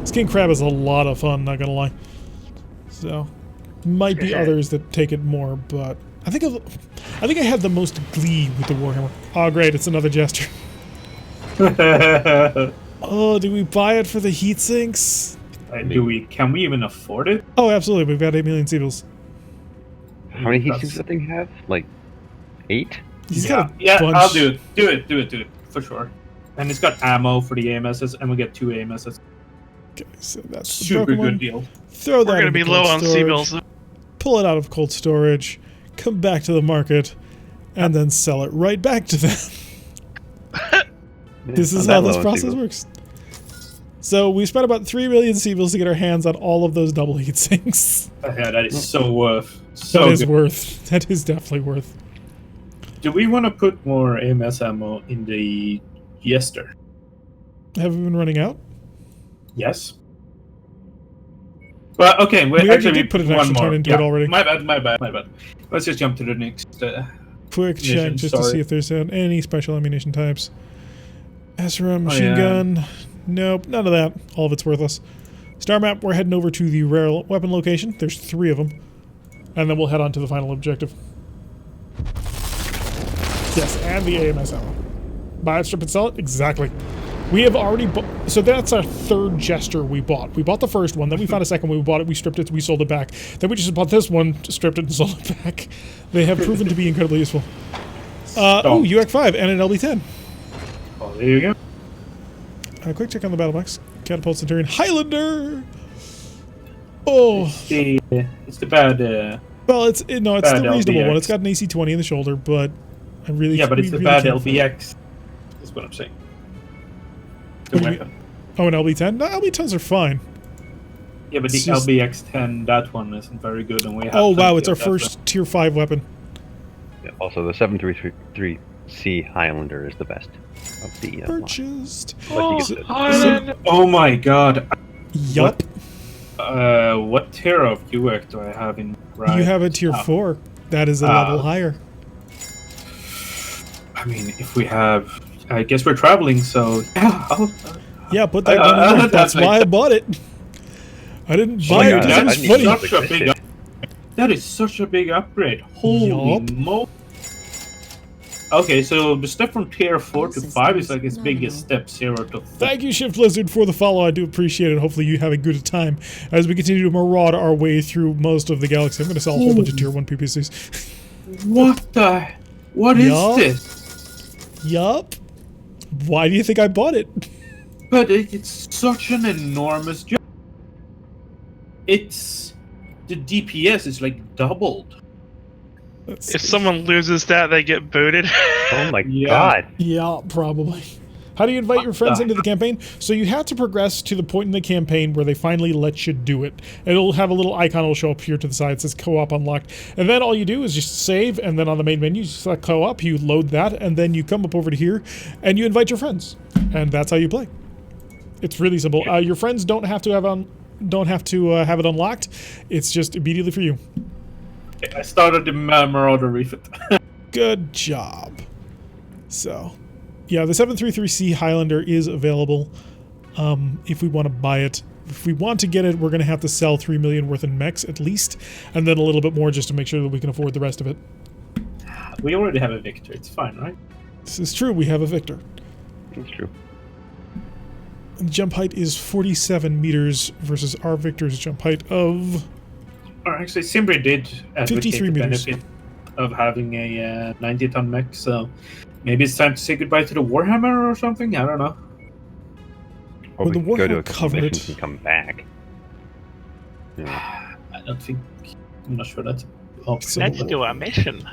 [SPEAKER 1] Skin Crab is a lot of fun, not gonna lie. So, might be others that take it more, but I think I had the most glee with the Warhammer. Oh great, it's another Jester. Oh, do we buy it for the heat sinks?
[SPEAKER 2] Can we even afford it?
[SPEAKER 1] Oh, absolutely. We've got 8 million Seagulls.
[SPEAKER 4] How many heat sinks does that thing have? Like 8?
[SPEAKER 1] He's got a
[SPEAKER 2] Yeah,
[SPEAKER 1] bunch.
[SPEAKER 2] I'll do it. Do it, for sure. And it's got ammo for the AMSs, and we get 2 AMSs.
[SPEAKER 1] Okay, so that's the
[SPEAKER 2] Super
[SPEAKER 1] broken
[SPEAKER 2] good
[SPEAKER 1] one.
[SPEAKER 2] deal.
[SPEAKER 1] Throw that
[SPEAKER 3] We're going to
[SPEAKER 1] into
[SPEAKER 3] be
[SPEAKER 1] cold
[SPEAKER 3] low on
[SPEAKER 1] storage,
[SPEAKER 3] C-bills.
[SPEAKER 1] pull it out of cold storage, come back to the market, and then sell it right back to them. This is how this process works. So we spent about 3 million C-bills to get our hands on all of those double heat sinks.
[SPEAKER 2] Yeah, that is so worth. So
[SPEAKER 1] That is
[SPEAKER 2] good.
[SPEAKER 1] worth. That is definitely worth.
[SPEAKER 2] Do we want to put more AMS ammo in the Jester?
[SPEAKER 1] Have we been running out?
[SPEAKER 2] Yes. Well, okay.
[SPEAKER 1] We already
[SPEAKER 2] Actually,
[SPEAKER 1] did put an
[SPEAKER 2] one
[SPEAKER 1] extra
[SPEAKER 2] more.
[SPEAKER 1] turn into it already.
[SPEAKER 2] My bad. Let's just jump to the next.
[SPEAKER 1] Quick check
[SPEAKER 2] Mission,
[SPEAKER 1] just to
[SPEAKER 2] sorry.
[SPEAKER 1] see if there's any special ammunition types. SRM
[SPEAKER 2] Oh,
[SPEAKER 1] machine
[SPEAKER 2] yeah.
[SPEAKER 1] gun. Nope, none of that. All of it's worthless. Star map, we're heading over to the rare weapon location. There's 3 of them. And then we'll head on to the final objective. Yes, and the AMS ammo. Buy it, strip it, sell it? Exactly. We have already bought... So that's our 3rd Jester we bought. We bought the first one, then we found a second one, we bought it, we stripped it, we sold it back. Then we just bought this one, stripped it, and sold it back. They have proven to be incredibly useful. Oh, UX 5 and an LB10.
[SPEAKER 2] Oh, there you go.
[SPEAKER 1] Quick check on the battle box. Catapult Centurion Highlander! Oh,
[SPEAKER 2] It's the bad.
[SPEAKER 1] well, it's the
[SPEAKER 2] Bad
[SPEAKER 1] reasonable
[SPEAKER 2] LBX.
[SPEAKER 1] one. It's got an AC-20 in the shoulder, but I really...
[SPEAKER 2] Yeah, but it's
[SPEAKER 1] we
[SPEAKER 2] the
[SPEAKER 1] really
[SPEAKER 2] bad
[SPEAKER 1] can't-
[SPEAKER 2] LBX. That's what I'm saying. The
[SPEAKER 1] What do you
[SPEAKER 2] weapon.
[SPEAKER 1] Oh, an LB10? No, LB10s are fine.
[SPEAKER 2] Yeah, but the
[SPEAKER 1] It's just-
[SPEAKER 2] LBX-10, that one isn't very good, and we have.
[SPEAKER 1] Oh, wow,
[SPEAKER 2] plenty
[SPEAKER 1] it's our
[SPEAKER 2] of that
[SPEAKER 1] first Tier 5 weapon.
[SPEAKER 4] Yeah, also, the 733C Highlander is the best of the line.
[SPEAKER 1] Purchased.
[SPEAKER 4] Like you get
[SPEAKER 2] one. Oh my god.
[SPEAKER 1] Yup.
[SPEAKER 2] What tier of UX do I have in right?
[SPEAKER 1] You have a Tier 4. That is a level higher.
[SPEAKER 2] I mean, if we have I guess we're traveling, so yeah.
[SPEAKER 1] Yeah, put that gun in there. That's why I bought it. I didn't
[SPEAKER 4] Oh
[SPEAKER 1] buy
[SPEAKER 4] my
[SPEAKER 1] it
[SPEAKER 4] God,
[SPEAKER 1] because
[SPEAKER 4] I
[SPEAKER 1] it was
[SPEAKER 4] didn't even know
[SPEAKER 1] funny.
[SPEAKER 4] it
[SPEAKER 2] Such a big
[SPEAKER 4] existed.
[SPEAKER 2] That is such a big upgrade. Holy
[SPEAKER 1] Yup.
[SPEAKER 2] mo! Okay, so the step from tier 4 to 5 is like as big as step 0 to 4.
[SPEAKER 1] Thank you, Shift Lizard, for the follow. I do appreciate it. Hopefully you have a good time as we continue to maraud our way through most of the galaxy. I'm going to sell a whole bunch of tier 1 PPCs.
[SPEAKER 2] What the? What is
[SPEAKER 1] Yup.
[SPEAKER 2] this?
[SPEAKER 1] Yup. Why do you think I bought it?
[SPEAKER 2] But it's such an enormous jump. It's... The DPS is like doubled.
[SPEAKER 1] Let's
[SPEAKER 3] If
[SPEAKER 1] see.
[SPEAKER 3] someone loses that, they get booted.
[SPEAKER 4] Oh my
[SPEAKER 2] Yeah.
[SPEAKER 4] God.
[SPEAKER 1] Yeah, probably. How do you invite your friends
[SPEAKER 2] the
[SPEAKER 1] into the campaign? So you have to progress to the point in the campaign where they finally let you do it. It'll have a little icon will show up here to the side that says co-op unlocked. And then all you do is just save, and then on the main menu, you select co-op, you load that, and then you come up over to here, and you invite your friends. And that's how you play. It's really simple. Your friends don't have to have have it unlocked. It's just immediately for you.
[SPEAKER 2] I started the Marauder refit.
[SPEAKER 1] Good job. So, yeah, the 733C Highlander is available if we want to buy it. If we want to get it, we're going to have to sell 3 million worth in mechs at least, and then a little bit more just to make sure that we can afford the rest of it.
[SPEAKER 2] We already have a Victor. It's fine, right?
[SPEAKER 1] This is true. We have a Victor.
[SPEAKER 4] That's true.
[SPEAKER 1] And jump height is 47 meters versus our Victor's jump height of...
[SPEAKER 2] Or actually, Simbri did advocate
[SPEAKER 1] 53
[SPEAKER 2] the
[SPEAKER 1] meters.
[SPEAKER 2] benefit of having a 90-ton mech, so maybe it's time to say goodbye to the Warhammer or something? I don't know.
[SPEAKER 4] Or
[SPEAKER 1] Well,
[SPEAKER 4] we
[SPEAKER 1] the
[SPEAKER 4] could go to
[SPEAKER 1] Warhammer
[SPEAKER 4] a
[SPEAKER 1] covered
[SPEAKER 4] convention
[SPEAKER 1] it.
[SPEAKER 4] and come back. Yeah.
[SPEAKER 2] I don't think... I'm not sure that's optional.
[SPEAKER 3] Let's do a mission.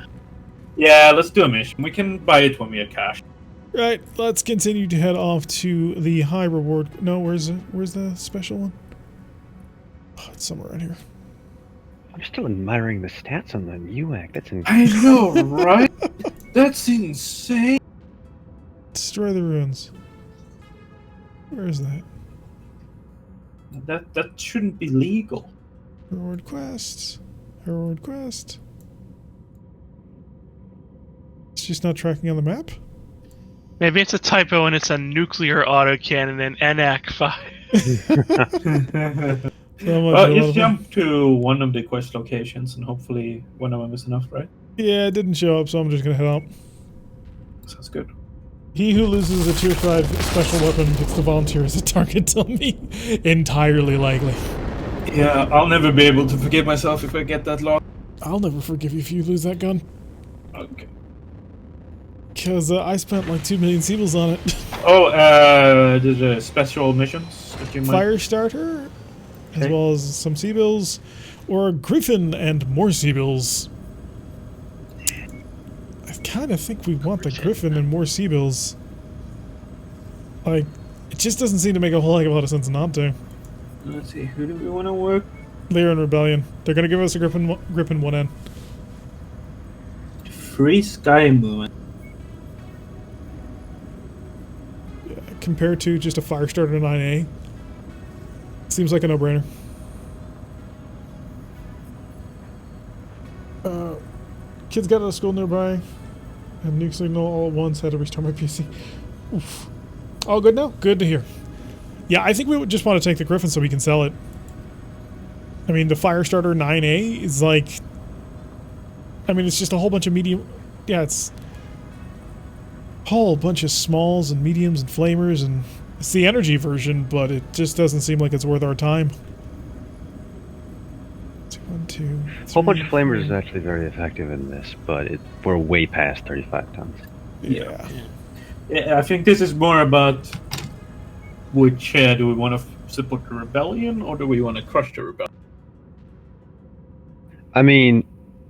[SPEAKER 2] Yeah, let's do a mission. We can buy it when we have cash.
[SPEAKER 1] Right, let's continue to head off to the high reward... No, where's the special one? Oh, it's somewhere around here.
[SPEAKER 4] I'm still admiring the stats on the UAC. That's
[SPEAKER 2] I know, right? That's insane.
[SPEAKER 1] Destroy the ruins. Where is that?
[SPEAKER 2] That shouldn't be legal.
[SPEAKER 1] Reward quest. Reward quest. It's just not tracking on the map?
[SPEAKER 3] Maybe it's a typo and it's a nuclear autocannon in NAC 5.
[SPEAKER 2] Just jump to one of the quest locations and hopefully one of them is enough, right?
[SPEAKER 1] Yeah, it didn't show up, so I'm just gonna head out.
[SPEAKER 2] Sounds good.
[SPEAKER 1] He who loses a tier 5 special weapon gets to volunteer as a target to me. Entirely likely.
[SPEAKER 2] Yeah, I'll never be able to forgive myself if I get that lost.
[SPEAKER 1] I'll never forgive you if you lose that gun.
[SPEAKER 2] Okay.
[SPEAKER 1] Because I spent like 2 million Seabills on it.
[SPEAKER 2] Oh, the special missions that you might...
[SPEAKER 1] Fire starter, as
[SPEAKER 2] Okay.
[SPEAKER 1] well as some Seabills, or a Griffin and more Seabills. I kind of think we want the Griffin and more Seabills. Like, it just doesn't seem to make a whole heck of a lot of sense not to.
[SPEAKER 2] Let's see, who do we want to work?
[SPEAKER 1] Lear and Rebellion. They're going to give us a Griffin 1N.
[SPEAKER 2] Free Sky Movement.
[SPEAKER 1] Compared to just a Firestarter 9A. Seems like a no-brainer. Kids got out of school nearby. And nuke signal all at once. Had to restart my PC. Oof. All good now? Good to hear. Yeah, I think we would just want to take the Griffin so we can sell it. I mean, the Firestarter 9A is like... I mean, it's just a whole bunch of medium... Yeah, it's... a whole bunch of smalls and mediums and flamers, and it's the energy version, but it just doesn't seem like it's worth our time. 1, 2,
[SPEAKER 4] a whole bunch of
[SPEAKER 1] 3,
[SPEAKER 4] flamers is actually very effective in this, but we're way past 35 tons.
[SPEAKER 1] Yeah.
[SPEAKER 2] Yeah, I think this is more about which do we want to support the rebellion or do we want to crush the rebellion?
[SPEAKER 4] I mean,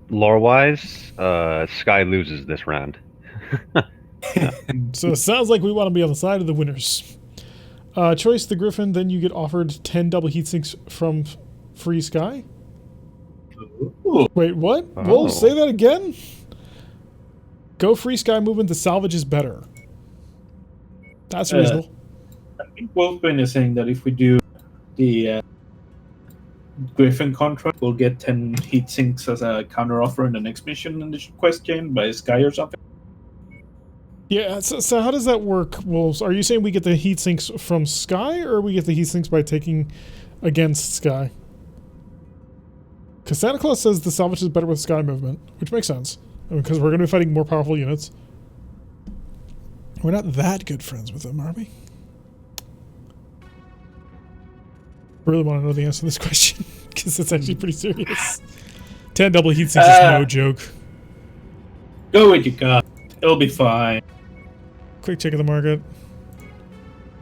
[SPEAKER 4] lore-wise, Sky loses this round.
[SPEAKER 1] So it sounds like we want to be on the side of the winners. Choice the Griffin, then you get offered 10 double heatsinks from Free Sky.
[SPEAKER 2] Ooh.
[SPEAKER 1] Wait, what?
[SPEAKER 4] Oh.
[SPEAKER 1] We'll say that again? Go Free Sky movement, the salvage is better. That's reasonable.
[SPEAKER 2] I think Wolfbane is saying that if we do the Griffin contract, we'll get 10 heat sinks as a counter offer in the next mission in the quest chain by Sky or something.
[SPEAKER 1] Yeah, so how does that work, Wolves? Are you saying we get the heat sinks from Sky, or we get the heat sinks by taking against Sky? Because Santa Claus says the salvage is better with Sky movement, which makes sense. Because we're going to be fighting more powerful units. We're not that good friends with them, are we? I really want to know the answer to this question, because it's actually pretty serious. 10 double heat sinks is no joke.
[SPEAKER 2] Go with your gut. It'll be fine.
[SPEAKER 1] Quick check of the market.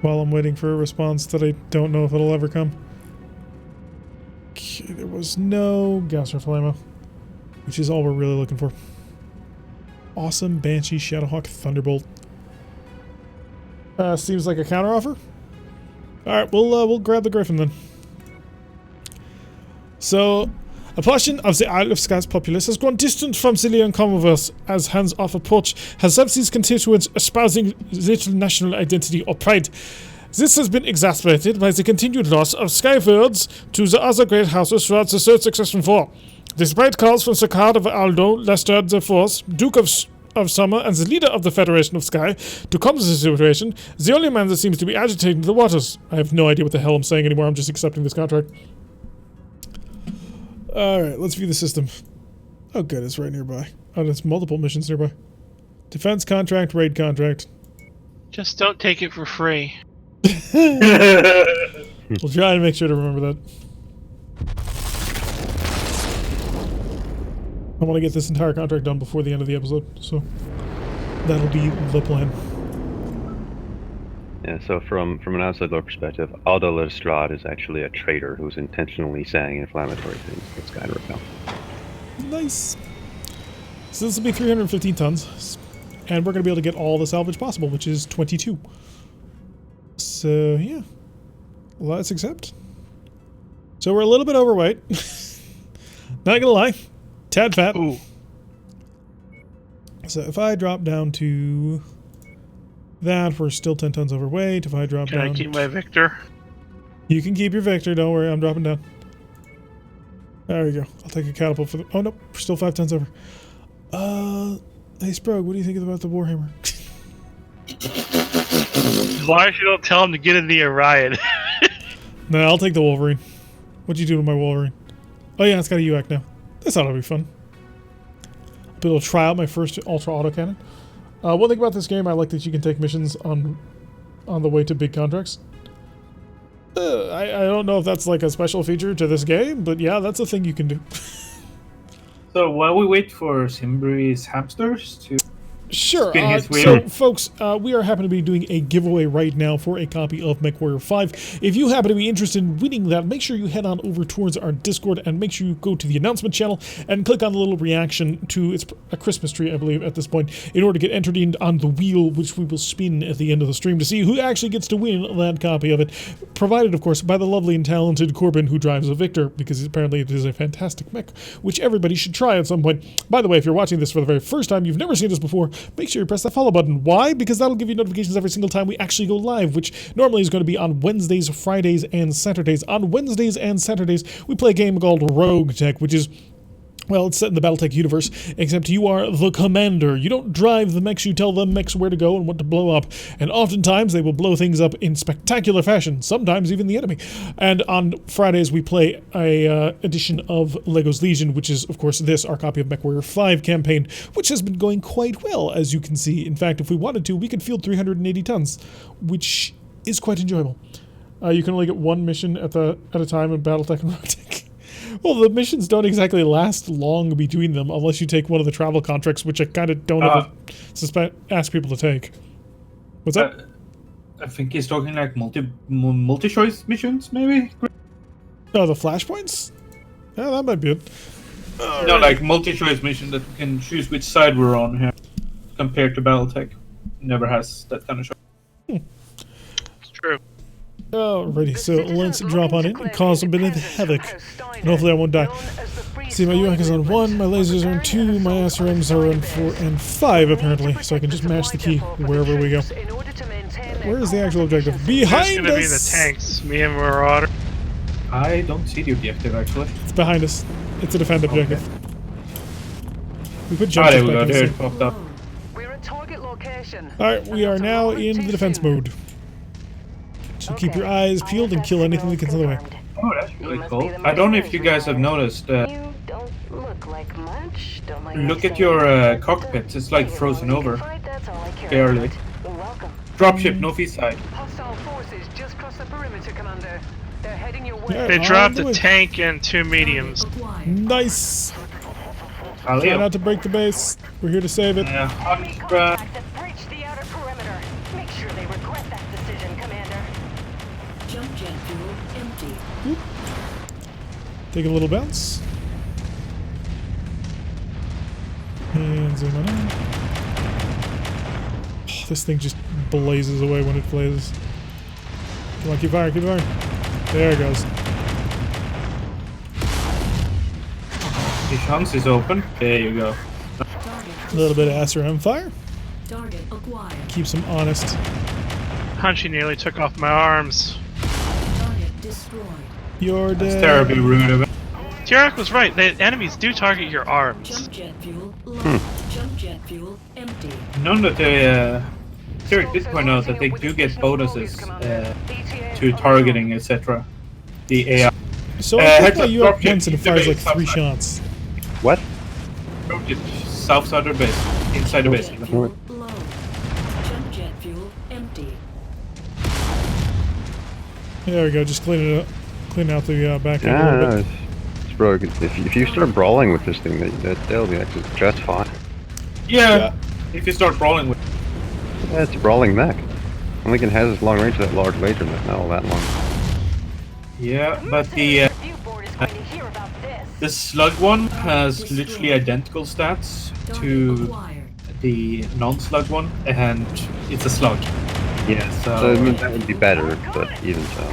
[SPEAKER 1] While I'm waiting for a response that I don't know if it'll ever come. Okay, there was no gas rifle ammo, which is all we're really looking for. Awesome Banshee, Shadowhawk, Thunderbolt. Seems like a counteroffer. All right, we'll grab the Griffin then. So, a portion of the Isle of Skye's populace has grown distant from the Leon Commonwealth as hands-off approach has left these constituents espousing little national identity or pride. This has been exacerbated by the continued loss of Skywards to the other great houses throughout the Third Succession War. Despite calls from Sir Card of Aldo, Lestrade the Fourth, Duke of Summer, and the leader of the Federation of Sky to calm the situation, the only man that seems to be agitating the waters. I have no idea what the hell I'm saying anymore. I'm just accepting this contract. Alright, let's view the system. Oh good, it's right nearby. Oh, there's multiple missions nearby. Defense contract, raid contract.
[SPEAKER 3] Just don't take it for free.
[SPEAKER 1] We'll try and make sure to remember that. I want to get this entire contract done before the end of the episode, so that'll be the plan.
[SPEAKER 4] Yeah, so from an outside look perspective, Aldo Lestrade is actually a traitor who's intentionally saying inflammatory things for Sky to repel.
[SPEAKER 1] Nice. So this will be 315 tons, and we're going to be able to get all the salvage possible, which is 22. So, yeah. Let's accept. So we're a little bit overweight. Not gonna lie. Tad fat.
[SPEAKER 3] Ooh.
[SPEAKER 1] So if I drop down to that, we're still 10 tons overweight. If I drop
[SPEAKER 3] Can
[SPEAKER 1] down...
[SPEAKER 3] I keep my Victor?
[SPEAKER 1] You can keep your Victor, don't worry, I'm dropping down. There we go. I'll take a catapult for the... Oh, nope, we're still 5 tons over. Hey, Sprog, what do you think about the Warhammer?
[SPEAKER 3] Why you don't tell him to get in the Orion?
[SPEAKER 1] No, I'll take the Wolverine. What'd you do to my Wolverine? Oh yeah, it's got a UAC now. This ought to be fun. I'll be able to try out my first Ultra Autocannon. One thing about this game, I like that you can take missions on the way to big contracts. I don't know if that's like a special feature to this game, but yeah, that's a thing you can do.
[SPEAKER 2] So while we wait for Simbri's hamsters to
[SPEAKER 1] Sure.
[SPEAKER 2] spin his wheel.
[SPEAKER 1] So, folks, we are happen to be doing a giveaway right now for a copy of MechWarrior 5. If you happen to be interested in winning that, make sure you head on over towards our Discord and make sure you go to the announcement channel and click on the little reaction to it's a Christmas tree, I believe, at this point, in order to get entered in on the wheel, which we will spin at the end of the stream to see who actually gets to win that copy of it. Provided, of course, by the lovely and talented Corbin, who drives a Victor, because apparently it is a fantastic mech, which everybody should try at some point. By the way, if you're watching this for the very first time, you've never seen this before, make sure you press that follow button. Why? Because that'll give you notifications every single time we actually go live, which normally is going to be on Wednesdays, Fridays, and Saturdays. On Wednesdays and Saturdays, we play a game called Rogue Tech, which is... well, it's set in the Battletech universe, except you are the commander. You don't drive the mechs, you tell the mechs where to go and what to blow up. And oftentimes, they will blow things up in spectacular fashion, sometimes even the enemy. And on Fridays, we play a edition of LEGO's Legion, which is, of course, this, our copy of MechWarrior 5 campaign, which has been going quite well, as you can see. In fact, if we wanted to, we could field 380 tons, which is quite enjoyable. You can only get one mission at a time in Battletech and Rogue Tech. Well, the missions don't exactly last long between them unless you take one of the travel contracts, which I kind of don't ever ask people to take. What's up?
[SPEAKER 2] I think he's talking like multi-choice missions, maybe?
[SPEAKER 1] Oh, the flashpoints? Yeah, that might be it.
[SPEAKER 2] No, like multi-choice mission that we can choose which side we're on here, compared to Battletech. Never has that kind of choice.
[SPEAKER 3] It's true.
[SPEAKER 1] Alrighty, so let's drop on it and cause a bit of havoc. And hopefully I won't die. See, my UAC is on 1, my lasers are on 2, my SRMs are on 4 and 5 apparently, so I can just match the key wherever we go. Where is the actual objective?
[SPEAKER 3] It's
[SPEAKER 1] Behind
[SPEAKER 3] gonna
[SPEAKER 1] us!
[SPEAKER 3] be the tanks, me and Marauder.
[SPEAKER 2] I don't see the objective actually.
[SPEAKER 1] It's behind us. It's a defend objective. We put jump
[SPEAKER 2] There we go,
[SPEAKER 1] back in
[SPEAKER 2] there
[SPEAKER 1] the
[SPEAKER 2] it popped up.
[SPEAKER 6] We're at target location. position.
[SPEAKER 1] Alright, we are now in the defense mode. So keep your eyes peeled and kill anything that gets in the way.
[SPEAKER 2] Oh, that's really cool. I don't know if you guys have noticed.
[SPEAKER 6] You don't look like much. Don't mind
[SPEAKER 2] Look
[SPEAKER 6] me
[SPEAKER 2] at your
[SPEAKER 6] saying.
[SPEAKER 2] cockpits. It's like frozen over.
[SPEAKER 6] That's all I care
[SPEAKER 2] Barely.
[SPEAKER 6] about. You're welcome.
[SPEAKER 2] Dropship, no feed side.
[SPEAKER 6] Hostile forces just crossed the perimeter, Commander. They're heading your way.
[SPEAKER 1] Yeah.
[SPEAKER 3] They
[SPEAKER 1] On
[SPEAKER 3] dropped
[SPEAKER 1] the
[SPEAKER 3] a
[SPEAKER 1] way.
[SPEAKER 3] tank and 2 mediums.
[SPEAKER 5] Acquired.
[SPEAKER 1] Nice! Try
[SPEAKER 2] Alio.
[SPEAKER 1] not to break the base. We're here to save it.
[SPEAKER 2] Yeah,
[SPEAKER 6] Enemy
[SPEAKER 2] 100.
[SPEAKER 6] contacts have breached the outer perimeter. Make sure they regret that decision, Commander.
[SPEAKER 5] Jump jet fuel empty.
[SPEAKER 1] Take a little bounce. And zoom on in. Oh, this thing just blazes away when it blazes. Come on, keep firing, keep firing. There it goes.
[SPEAKER 2] The chance is open. There you go.
[SPEAKER 5] Target.
[SPEAKER 1] A little bit of SRM fire.
[SPEAKER 5] Target acquired.
[SPEAKER 1] Keeps them honest.
[SPEAKER 3] Hunchy nearly took off my arms.
[SPEAKER 5] Target destroyed.
[SPEAKER 1] You're
[SPEAKER 2] That's
[SPEAKER 1] dead.
[SPEAKER 2] terribly rude of it.
[SPEAKER 3] Tiarak was right. The enemies do target your arms.
[SPEAKER 5] Jump jet fuel low. Jump jet fuel empty.
[SPEAKER 2] None that they, Derek did point out that they do get bonuses to targeting, etc. The AI.
[SPEAKER 1] So I
[SPEAKER 2] heads
[SPEAKER 1] think my
[SPEAKER 2] up,
[SPEAKER 1] UX
[SPEAKER 2] drop
[SPEAKER 1] once and it
[SPEAKER 2] the
[SPEAKER 1] fires like
[SPEAKER 2] base
[SPEAKER 1] 3
[SPEAKER 2] outside.
[SPEAKER 1] shots.
[SPEAKER 4] What?
[SPEAKER 2] South side of the base. Inside the base.
[SPEAKER 5] Jet fuel low. Jump jet fuel empty.
[SPEAKER 1] There we go, just clean it up. Clean out the back end a
[SPEAKER 4] Yeah,
[SPEAKER 1] little bit.
[SPEAKER 4] it's bro. If you start brawling with this thing, that'll be actually just fine.
[SPEAKER 2] Yeah. If you start brawling with.
[SPEAKER 4] Yeah, it's a brawling mech. Only can has as long range as that large laser mech, not all that long.
[SPEAKER 2] Yeah, but the
[SPEAKER 6] review board is going to hear about this.
[SPEAKER 2] the slug one has literally identical stats
[SPEAKER 5] Target
[SPEAKER 2] to
[SPEAKER 5] acquired.
[SPEAKER 2] the non-slug one, and it's a slug.
[SPEAKER 4] Yeah,
[SPEAKER 2] So-
[SPEAKER 4] so I mean, that would be better, but even so,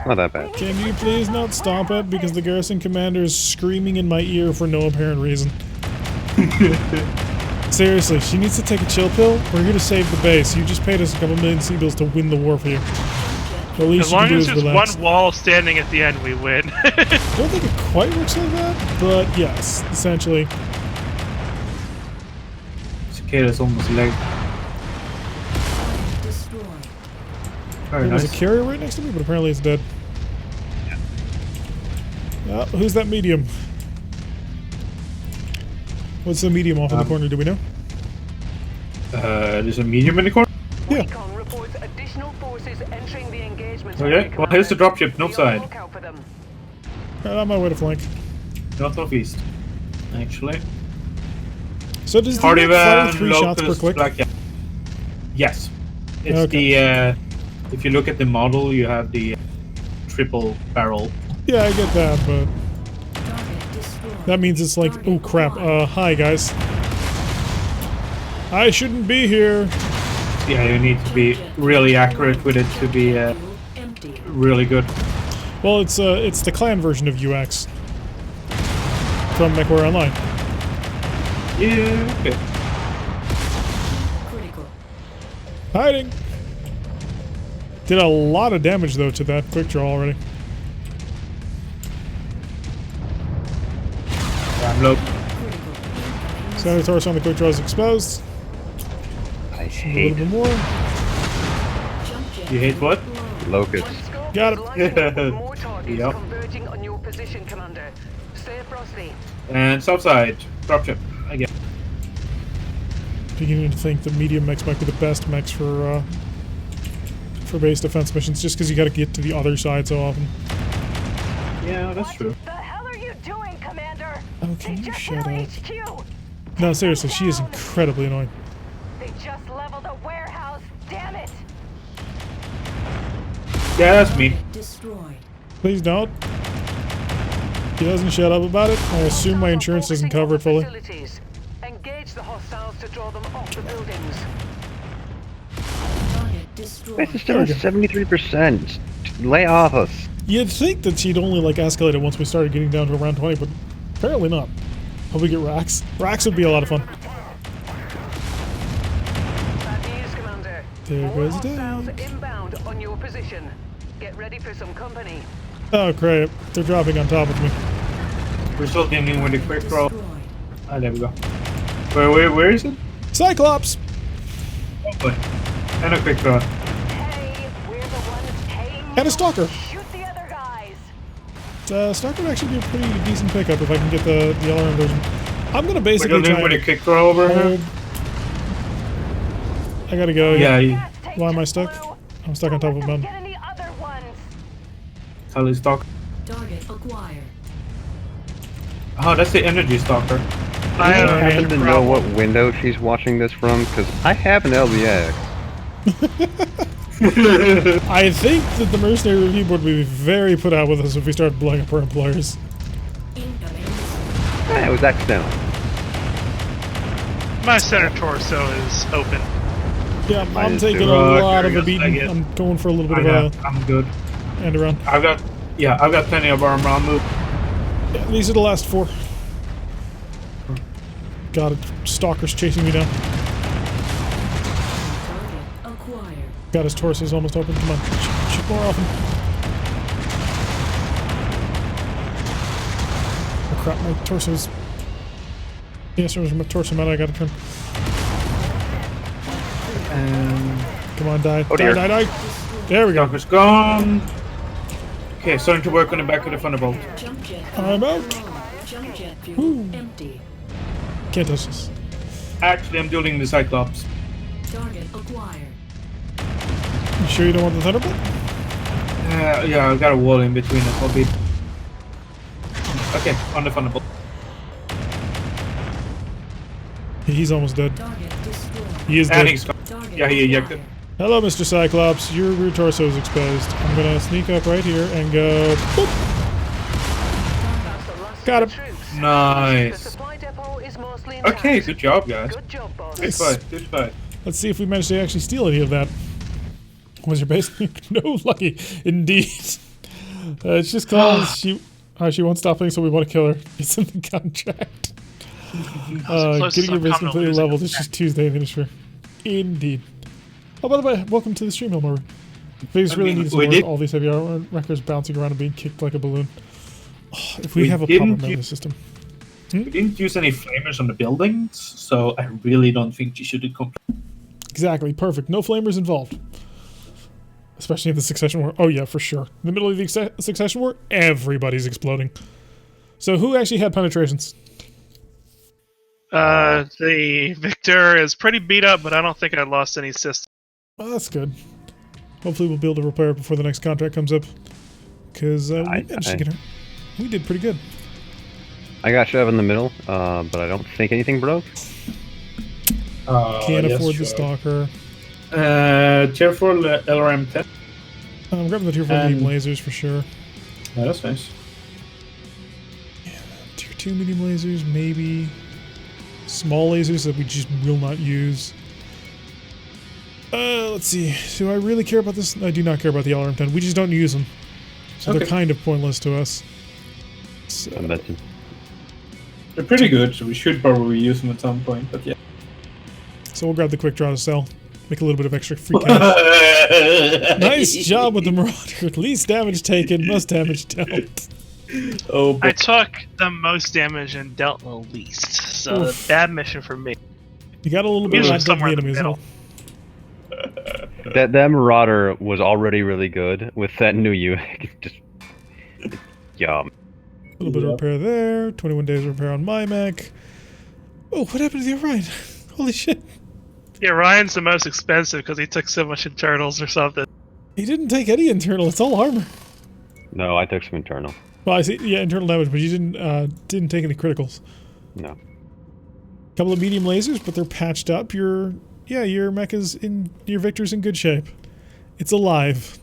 [SPEAKER 4] not that bad.
[SPEAKER 1] Can you please not stop it? Because the garrison commander is screaming in my ear for no apparent reason. Seriously, she needs to take a chill pill. We're here to save the base. You just paid us a couple million sea-bills to win the war for you. The least
[SPEAKER 3] As
[SPEAKER 1] you
[SPEAKER 3] long
[SPEAKER 1] can do
[SPEAKER 3] as
[SPEAKER 1] is
[SPEAKER 3] there's
[SPEAKER 1] relax.
[SPEAKER 3] one wall standing at the end, we win.
[SPEAKER 1] I don't think it quite works like that, but yes, essentially.
[SPEAKER 2] Cicada's almost leg.
[SPEAKER 5] Destroyed.
[SPEAKER 2] Very
[SPEAKER 1] There's
[SPEAKER 2] nice.
[SPEAKER 1] a carrier right next to me, but apparently it's dead. Who's that medium? What's the medium off in the corner, do we know?
[SPEAKER 2] There's a medium in the corner.
[SPEAKER 1] Yeah.
[SPEAKER 6] Recon reports additional forces entering the engagement.
[SPEAKER 2] Okay, well here's the dropship, north
[SPEAKER 6] Be on the
[SPEAKER 2] side.
[SPEAKER 6] lookout for them.
[SPEAKER 1] Right on my way to flank.
[SPEAKER 2] Northeast. Actually.
[SPEAKER 1] So does the
[SPEAKER 2] Party
[SPEAKER 1] unit fire
[SPEAKER 2] van,
[SPEAKER 1] 3 shots per
[SPEAKER 2] locust,
[SPEAKER 1] click?
[SPEAKER 2] black. Yes. It's
[SPEAKER 1] Okay.
[SPEAKER 2] if you look at the model, you have the triple barrel.
[SPEAKER 1] Yeah, I get that, but
[SPEAKER 5] Target destroyed.
[SPEAKER 1] that means it's like, oh crap, hi guys. I shouldn't be here.
[SPEAKER 2] Yeah, you need to be really accurate with it to be
[SPEAKER 5] Fuel empty.
[SPEAKER 2] really good.
[SPEAKER 1] Well, it's the clan version of UX from MechWarrior Online.
[SPEAKER 2] Yeah, okay.
[SPEAKER 5] Critical.
[SPEAKER 1] Hiding. Did a lot of damage though to that quick draw already.
[SPEAKER 2] I'm low.
[SPEAKER 5] Critical.
[SPEAKER 1] Center torso on the quick draw is exposed.
[SPEAKER 4] I
[SPEAKER 1] A
[SPEAKER 4] hate
[SPEAKER 1] little bit more.
[SPEAKER 5] Jump jet
[SPEAKER 2] You hate what?
[SPEAKER 5] low.
[SPEAKER 4] locusts.
[SPEAKER 1] Got it.
[SPEAKER 6] Lining up with more targets
[SPEAKER 2] Yep.
[SPEAKER 6] converging on your position, Commander. Stay frosty.
[SPEAKER 2] And south side, dropship again.
[SPEAKER 1] Beginning to think that medium mechs might be the best mechs for base defense missions, just because you got to get to the other side so often.
[SPEAKER 2] Yeah, that's true.
[SPEAKER 6] The hell are you doing, Commander?
[SPEAKER 1] Oh, can
[SPEAKER 6] They
[SPEAKER 1] you
[SPEAKER 6] just
[SPEAKER 1] shut
[SPEAKER 6] hit our
[SPEAKER 1] up?
[SPEAKER 6] HQ.
[SPEAKER 1] No, seriously, she is incredibly annoying.
[SPEAKER 6] They just leveled a warehouse. Damn it!
[SPEAKER 2] Yeah, that's me.
[SPEAKER 5] Destroyed.
[SPEAKER 1] Please don't. He doesn't shut up about it. I assume my insurance doesn't cover it fully.
[SPEAKER 6] Facilities. Engage the hostiles to draw them off the buildings.
[SPEAKER 5] Target destroyed.
[SPEAKER 4] This is still
[SPEAKER 1] There we
[SPEAKER 4] at
[SPEAKER 1] go.
[SPEAKER 4] 73%. Lay off us.
[SPEAKER 1] You'd think that she'd only like escalate it once we started getting down to around 20, but apparently not. Hope we get racks. Racks would be a lot of fun.
[SPEAKER 6] Bad news, Commander.
[SPEAKER 1] There
[SPEAKER 6] More
[SPEAKER 1] goes
[SPEAKER 6] hostiles
[SPEAKER 1] Dave.
[SPEAKER 6] inbound on your position. Get ready for some company.
[SPEAKER 1] Oh crap, they're dropping on top of me.
[SPEAKER 2] We're still dealing with a quick roll.
[SPEAKER 5] Destroyed.
[SPEAKER 2] Ah, there we go. Where is it?
[SPEAKER 1] Cyclops!
[SPEAKER 2] point. And a quick draw.
[SPEAKER 6] Hey, we're the ones paying
[SPEAKER 1] And a stalker.
[SPEAKER 6] Shoot the other guys.
[SPEAKER 1] Stalker would actually be a pretty decent pickup if I can get the LRM version. I'm gonna
[SPEAKER 2] We're
[SPEAKER 1] basically
[SPEAKER 2] going
[SPEAKER 1] try
[SPEAKER 2] with a
[SPEAKER 1] and
[SPEAKER 2] quick draw over here.
[SPEAKER 1] hold. I gotta go.
[SPEAKER 2] Yeah,
[SPEAKER 6] Gas tank
[SPEAKER 1] Why am I
[SPEAKER 6] just
[SPEAKER 1] stuck?
[SPEAKER 6] blew.
[SPEAKER 1] I'm stuck on top
[SPEAKER 6] Don't
[SPEAKER 1] of a
[SPEAKER 6] let them
[SPEAKER 1] mountain.
[SPEAKER 6] get any other ones.
[SPEAKER 2] Tally stock.
[SPEAKER 5] Target acquired.
[SPEAKER 2] Oh, that's the energy stalker.
[SPEAKER 3] I
[SPEAKER 4] I
[SPEAKER 3] have
[SPEAKER 4] happen to know what window she's watching this from, because I have an LBX.
[SPEAKER 1] I think that the mercenary review board would be very put out with us if we started blowing up our employers.
[SPEAKER 5] Incoming.
[SPEAKER 4] It was accidental.
[SPEAKER 3] My center torso is open.
[SPEAKER 1] Yeah,
[SPEAKER 4] Mine
[SPEAKER 1] I'm
[SPEAKER 4] is
[SPEAKER 1] taking
[SPEAKER 4] too.
[SPEAKER 1] a
[SPEAKER 2] Roger,
[SPEAKER 1] lot of a
[SPEAKER 2] yes, I
[SPEAKER 1] beating.
[SPEAKER 2] get-
[SPEAKER 1] I'm going for a little bit of
[SPEAKER 2] I'm good.
[SPEAKER 1] a end around.
[SPEAKER 2] I've got plenty of armor. I'll move.
[SPEAKER 1] Yeah, these are the last 4. Got it. Stalker's chasing me down.
[SPEAKER 5] Target acquired.
[SPEAKER 1] Got his torso's almost open. Come on. Shoot more often. Oh crap, my torso's... Yes, there's my torso man I gotta turn. Come on, die.
[SPEAKER 4] Oh, dear.
[SPEAKER 1] Die. There we go.
[SPEAKER 2] Stalker's gone. Okay, starting to work on the back of the Thunderbolt.
[SPEAKER 5] Jump jet.
[SPEAKER 1] I'm out.
[SPEAKER 5] Jump jet fuel empty.
[SPEAKER 1] Can't touch this.
[SPEAKER 2] Actually, I'm dueling the Cyclops.
[SPEAKER 5] Target acquired.
[SPEAKER 1] You sure you don't want the Thunderbolt?
[SPEAKER 2] Yeah, I've got a wall in between us. I'll be... Okay, on the Thunderbolt.
[SPEAKER 1] He's almost dead.
[SPEAKER 5] Target destroyed.
[SPEAKER 1] He is
[SPEAKER 2] And
[SPEAKER 1] dead.
[SPEAKER 2] he's gone.
[SPEAKER 5] Target
[SPEAKER 2] Yeah, he ejected.
[SPEAKER 5] acquired.
[SPEAKER 1] Hello, Mr. Cyclops. Your rear torso is exposed. I'm gonna sneak up right here and go. Boop. Got him.
[SPEAKER 6] The
[SPEAKER 2] Nice.
[SPEAKER 6] supply depot is mostly intact.
[SPEAKER 2] Okay, good job, guys.
[SPEAKER 6] Good job, boss.
[SPEAKER 2] Good fight, good fight.
[SPEAKER 1] Let's see if we manage to actually steal any of that. Was your base? No, lucky. Indeed. It's just cause she won't stop things, so we want to kill her. It's in the contract.
[SPEAKER 3] closest
[SPEAKER 1] Getting your
[SPEAKER 3] I've
[SPEAKER 1] base
[SPEAKER 3] come to
[SPEAKER 1] completely
[SPEAKER 3] losing
[SPEAKER 1] leveled
[SPEAKER 3] a
[SPEAKER 1] is just Tuesday finisher. Indeed. Oh, by the way, welcome to the stream, Elmore. Things really need some
[SPEAKER 2] we
[SPEAKER 1] work.
[SPEAKER 2] did-
[SPEAKER 1] All these heavy armor records bouncing around and being kicked like a balloon. Oh, if we
[SPEAKER 2] We
[SPEAKER 1] have a proper
[SPEAKER 2] didn't
[SPEAKER 1] melee
[SPEAKER 2] use-
[SPEAKER 1] system.
[SPEAKER 2] We didn't use any flamers on the buildings, so I really don't think you should have
[SPEAKER 1] Exactly, perfect. No flamers involved. Especially in the Succession War. Oh yeah, for sure. In the middle of the Succession War, everybody's exploding. So who actually had penetrations?
[SPEAKER 3] The Victor is pretty beat up, but I don't think I lost any system.
[SPEAKER 1] Oh, that's good. Hopefully we'll be able to repair it before the next contract comes up. Because we managed to get her. We did pretty good.
[SPEAKER 4] I got shove in the middle, but I don't think anything broke.
[SPEAKER 1] Can't afford the Stalker.
[SPEAKER 2] Tier 4 LRM 10.
[SPEAKER 1] I'm grabbing the tier 4 medium lasers for sure.
[SPEAKER 2] Yeah, that's nice.
[SPEAKER 1] Tier 2 medium lasers, maybe. Small lasers that we just will not use. Let's see. Do I really care about this? I do not care about the LRM-10. We just don't use them. So they're
[SPEAKER 2] Okay.
[SPEAKER 1] kind of pointless to us. So,
[SPEAKER 4] I bet you.
[SPEAKER 2] They're pretty good, so we should probably use them at some point, but yeah.
[SPEAKER 1] so we'll grab the quick draw to sell. Make a little bit of extra free cash. Nice job with the Marauder. Least damage taken, most damage dealt.
[SPEAKER 2] Oh,
[SPEAKER 3] I
[SPEAKER 2] but
[SPEAKER 3] took the most damage and dealt the least, so
[SPEAKER 1] Oof.
[SPEAKER 3] bad mission for me.
[SPEAKER 1] You got a little bit
[SPEAKER 3] Usually
[SPEAKER 1] of
[SPEAKER 3] somewhere in the
[SPEAKER 1] enemies.
[SPEAKER 3] middle.
[SPEAKER 4] That Marauder was already really good with that new UX. Just yum.
[SPEAKER 1] A little bit of repair there. 21 days of repair on my mech. Oh, what happened to the Orion? Holy shit.
[SPEAKER 3] Yeah, Ryan's the most expensive because he took so much internals or something.
[SPEAKER 1] He didn't take any internal. It's all armor.
[SPEAKER 4] No, I took some internal.
[SPEAKER 1] Well, I see. Yeah, internal damage, but you didn't take any criticals.
[SPEAKER 4] No.
[SPEAKER 1] Couple of medium lasers, but they're patched up. Your mech is in. Your Victor's in good shape. It's alive.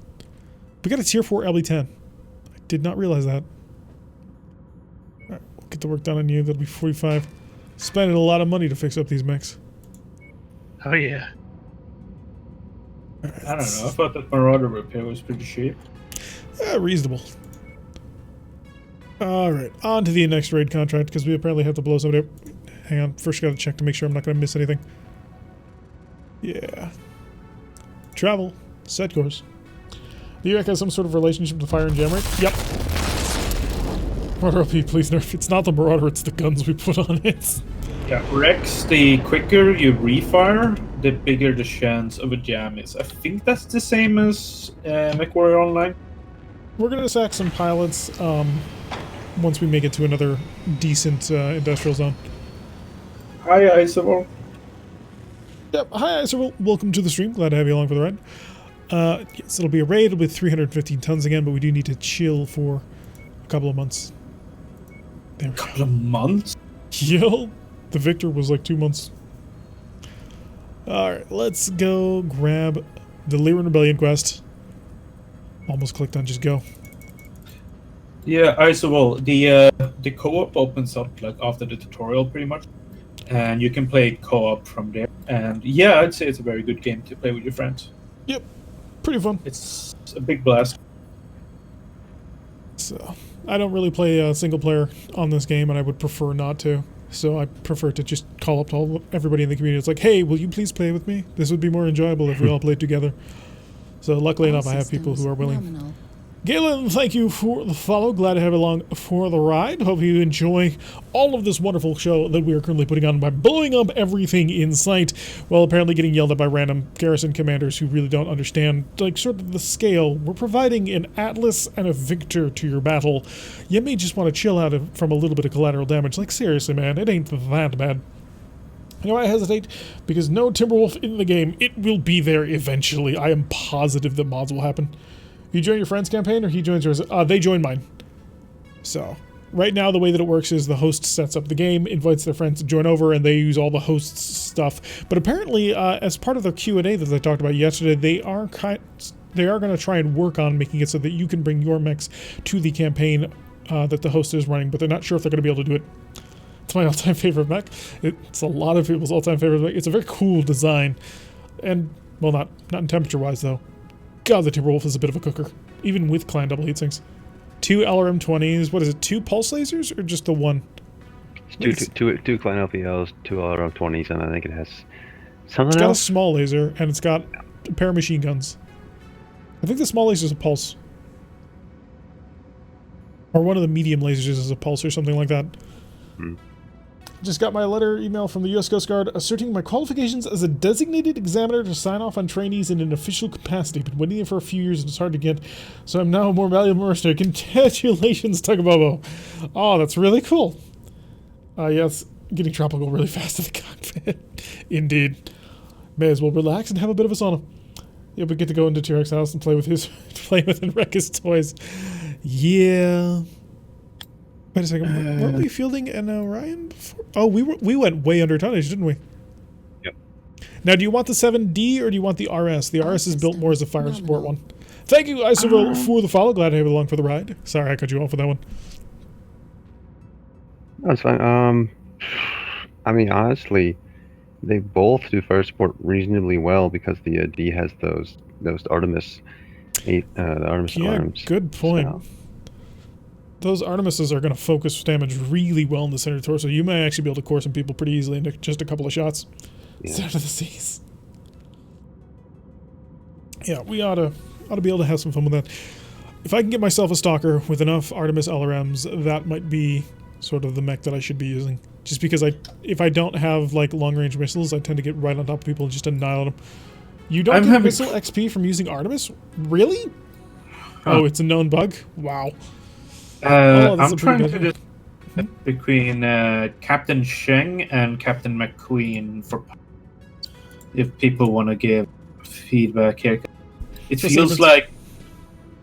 [SPEAKER 1] We got a tier 4 LB10. I did not realize that. Alright, we'll get the work done on you. That'll be 45. Spending a lot of money to fix up these mechs.
[SPEAKER 3] Oh yeah.
[SPEAKER 2] I don't know. I thought that Marauder repair was pretty cheap.
[SPEAKER 1] Reasonable. Alright, on to the next raid contract, because we apparently have to blow somebody up. Hang on, first gotta check to make sure I'm not gonna miss anything. Yeah. Travel. Set course. The UX has some sort of relationship to fire and jam rate? Yep. Marauder OP, please nerf. It's not the Marauder, it's the guns we put on it.
[SPEAKER 2] Yeah, Rex, the quicker you refire, the bigger the chance of a jam is. I think that's the same as MechWarrior Online.
[SPEAKER 1] We're going to sack some pilots once we make it to another decent industrial zone.
[SPEAKER 2] Hi, Isobel.
[SPEAKER 1] Yep. Hi, Isobel. Welcome to the stream. Glad to have you along for the ride. Yes, it'll be a raid with 315 tons again, but we do need to chill for a couple of months. There we go.
[SPEAKER 2] Couple of months?
[SPEAKER 1] Yo, the Victor was like 2 months. Alright, let's go grab the Lyran Rebellion quest. Almost clicked on just go.
[SPEAKER 2] Yeah, Isobel, the co-op opens up like after the tutorial pretty much. And you can play co-op from there. And yeah, I'd say it's a very good game to play with your friends.
[SPEAKER 1] Yep, pretty fun.
[SPEAKER 2] It's a big blast.
[SPEAKER 1] So, I don't really play single player on this game, and I would prefer not to. So I prefer to just call up to everybody in the community. It's like, hey, will you please play with me? This would be more enjoyable if we all played together. So luckily enough, I have people who are willing.
[SPEAKER 5] Nominal.
[SPEAKER 1] Galen, thank you for the follow. Glad to have you along for the ride. Hope you enjoy all of this wonderful show that we are currently putting on by blowing up everything in sight, while apparently getting yelled at by random garrison commanders who really don't understand, like, sort of the scale. We're providing an Atlas and a Victor to your battle. You may just want to chill out from a little bit of collateral damage. Like, seriously, man, it ain't that bad. You know, I hesitate because no Timberwolf in the game. It will be there eventually. I am positive that mods will happen. You join your friend's campaign, or he joins yours? They join mine. So, right now, the way that it works is the host sets up the game, invites their friends to join over, and they use all the host's stuff. But apparently, as part of the Q&A that I talked about yesterday, they are going to try and work on making it so that you can bring your mechs to the campaign that the host is running, but they're not sure if they're going to be able to do it. It's my all-time favorite mech. It's a lot of people's all-time favorite mech. It's a very cool design. And, well, not in temperature-wise, though. God, the Timberwolf is a bit of a cooker, even with clan double heatsinks. 2 LRM-20s, what is it, 2 pulse lasers, or just the one?
[SPEAKER 4] Two clan LPLs, 2 LRM-20s, and I think it has something
[SPEAKER 1] It's got
[SPEAKER 4] else?
[SPEAKER 1] a small laser, and it's got a pair of machine guns. I think the small laser is a pulse. Or one of the medium lasers is a pulse, or something like that. Just got my email from the U.S. Coast Guard asserting my qualifications as a designated examiner to sign off on trainees in an official capacity. Been waiting for a few years and it's hard to get, so I'm now a more valuable mercenary. Congratulations, Tagabobo. Oh, that's really cool. Yes, getting tropical really fast in the cockpit. Indeed. May as well relax and have a bit of a sauna. Yeah, we get to go into T-Rex house and play with and wreck his toys. Yeah. Wait a second, weren't we fielding an Orion before? Oh, we went way under tonnage, didn't we?
[SPEAKER 4] Yep.
[SPEAKER 1] Now, do you want the 7D or do you want the RS? The RS is built more as a fire support one. Thank you, Isobel, for the follow. Glad to have you along for the ride. Sorry, I cut you off with that one.
[SPEAKER 4] That's fine. I mean, honestly, they both do fire support reasonably well because the D has those Artemis Artemis arms.
[SPEAKER 1] Good point.
[SPEAKER 4] So.
[SPEAKER 1] Those Artemises are going to focus damage really well in the center torso. You may actually be able to core some people pretty easily into just a couple of shots.
[SPEAKER 4] Yeah.
[SPEAKER 1] Out of the seas. Yeah, we ought to be able to have some fun with that. If I can get myself a stalker with enough Artemis LRMs, that might be sort of the mech that I should be using. Just because if I don't have like long range missiles, I tend to get right on top of people and just annihilate them. You don't get missile XP from using Artemis? Really?
[SPEAKER 2] Huh.
[SPEAKER 1] Oh, it's a known bug? Wow.
[SPEAKER 2] I'm trying to decide between Captain Sheng and Captain McQueen for if people want to give feedback here. It feels like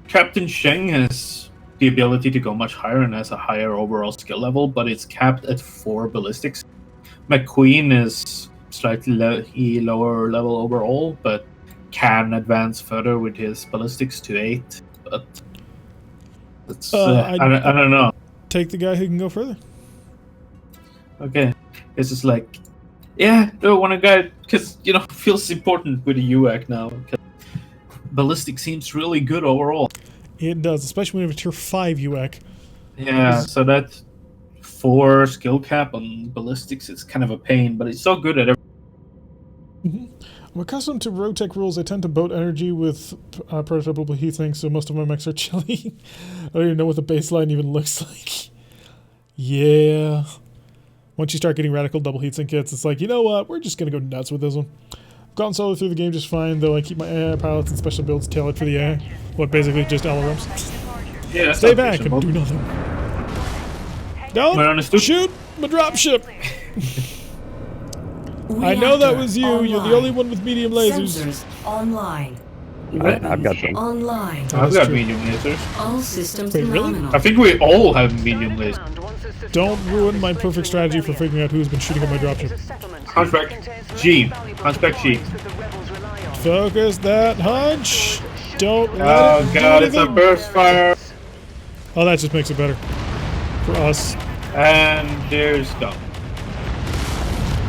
[SPEAKER 2] Captain Sheng has the ability to go much higher and has a higher overall skill level, but it's capped at 4 ballistics. McQueen is slightly lower level overall, but can advance further with his ballistics to 8. But it's, I don't know.
[SPEAKER 1] Take the guy who can go further.
[SPEAKER 2] Okay, it's just like, yeah, I want a guy because it feels important with the UAC now. Ballistic seems really good overall.
[SPEAKER 1] It does, especially when you have a tier 5 UAC.
[SPEAKER 2] Yeah, so that 4 skill cap on ballistics is kind of a pain, but it's so good at everything.
[SPEAKER 1] I'm accustomed to Rotec rules. I tend to boat energy with prototypable heat sinks, so most of my mechs are chilly. I don't even know what the baseline even looks like. Yeah. Once you start getting radical double heatsink kits, it's like, you know what? We're just going to go nuts with this one. Gone solo through the game just fine, though I keep my AI pilots and special builds tailored for the AI. What, basically just LRMs?
[SPEAKER 2] Yeah, that's
[SPEAKER 1] Stay
[SPEAKER 2] not
[SPEAKER 1] back and
[SPEAKER 2] reasonable.
[SPEAKER 1] do nothing. Don't
[SPEAKER 2] Well understood.
[SPEAKER 1] shoot my dropship! I know
[SPEAKER 5] Reactor
[SPEAKER 1] that was you. You're the
[SPEAKER 5] online.
[SPEAKER 1] only one with medium lasers.
[SPEAKER 5] Sensors online.
[SPEAKER 4] I've got some.
[SPEAKER 5] Online.
[SPEAKER 2] I've
[SPEAKER 1] That's
[SPEAKER 2] got
[SPEAKER 1] true.
[SPEAKER 2] medium lasers.
[SPEAKER 5] All systems
[SPEAKER 1] Wait, really?
[SPEAKER 5] nominal.
[SPEAKER 2] I think we all have medium lasers.
[SPEAKER 1] Don't ruin my perfect strategy for figuring out who's been shooting at my dropship.
[SPEAKER 2] Hunchback G. Hunchback G.
[SPEAKER 1] Focus that hunch. Don't let
[SPEAKER 2] Oh
[SPEAKER 1] it do
[SPEAKER 2] god, it's a
[SPEAKER 1] anything.
[SPEAKER 2] burst fire.
[SPEAKER 1] Oh, that just makes it better for us.
[SPEAKER 2] And there's gone.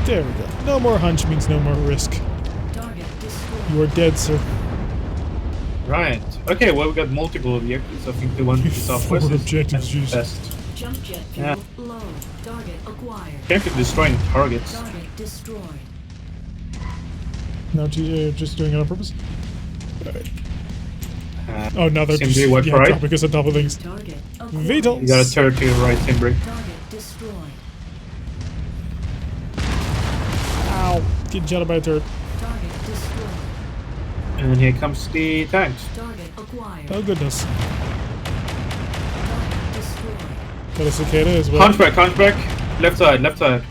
[SPEAKER 1] There we go. No more hunch means no more risk.
[SPEAKER 5] Target destroyed.
[SPEAKER 1] You are dead, sir.
[SPEAKER 2] Right. Okay, well we got multiple objectives. I think the one to the southwest
[SPEAKER 1] Four
[SPEAKER 2] is
[SPEAKER 1] objectives, jeez.
[SPEAKER 2] best.
[SPEAKER 5] Jump jet
[SPEAKER 2] Yeah.
[SPEAKER 5] fuel low. Target acquired.
[SPEAKER 2] Careful destroying targets.
[SPEAKER 5] Target destroyed.
[SPEAKER 1] No, just doing it on purpose? Alright.
[SPEAKER 2] Uh,
[SPEAKER 1] Oh, no, they're
[SPEAKER 2] Simply
[SPEAKER 1] just
[SPEAKER 2] what, right?
[SPEAKER 1] dropping us on top of things.
[SPEAKER 5] Target acquired.
[SPEAKER 1] VTOL.
[SPEAKER 2] You got a turret to your right, Timbri.
[SPEAKER 5] Target destroyed.
[SPEAKER 1] Ow. Getting shot by a turret.
[SPEAKER 5] Target destroyed.
[SPEAKER 2] And here comes the tanks.
[SPEAKER 5] Target acquired.
[SPEAKER 1] Oh, goodness.
[SPEAKER 5] Target destroyed.
[SPEAKER 1] Got a cicada as well.
[SPEAKER 2] Hunchback, hunchback. Left side, left side.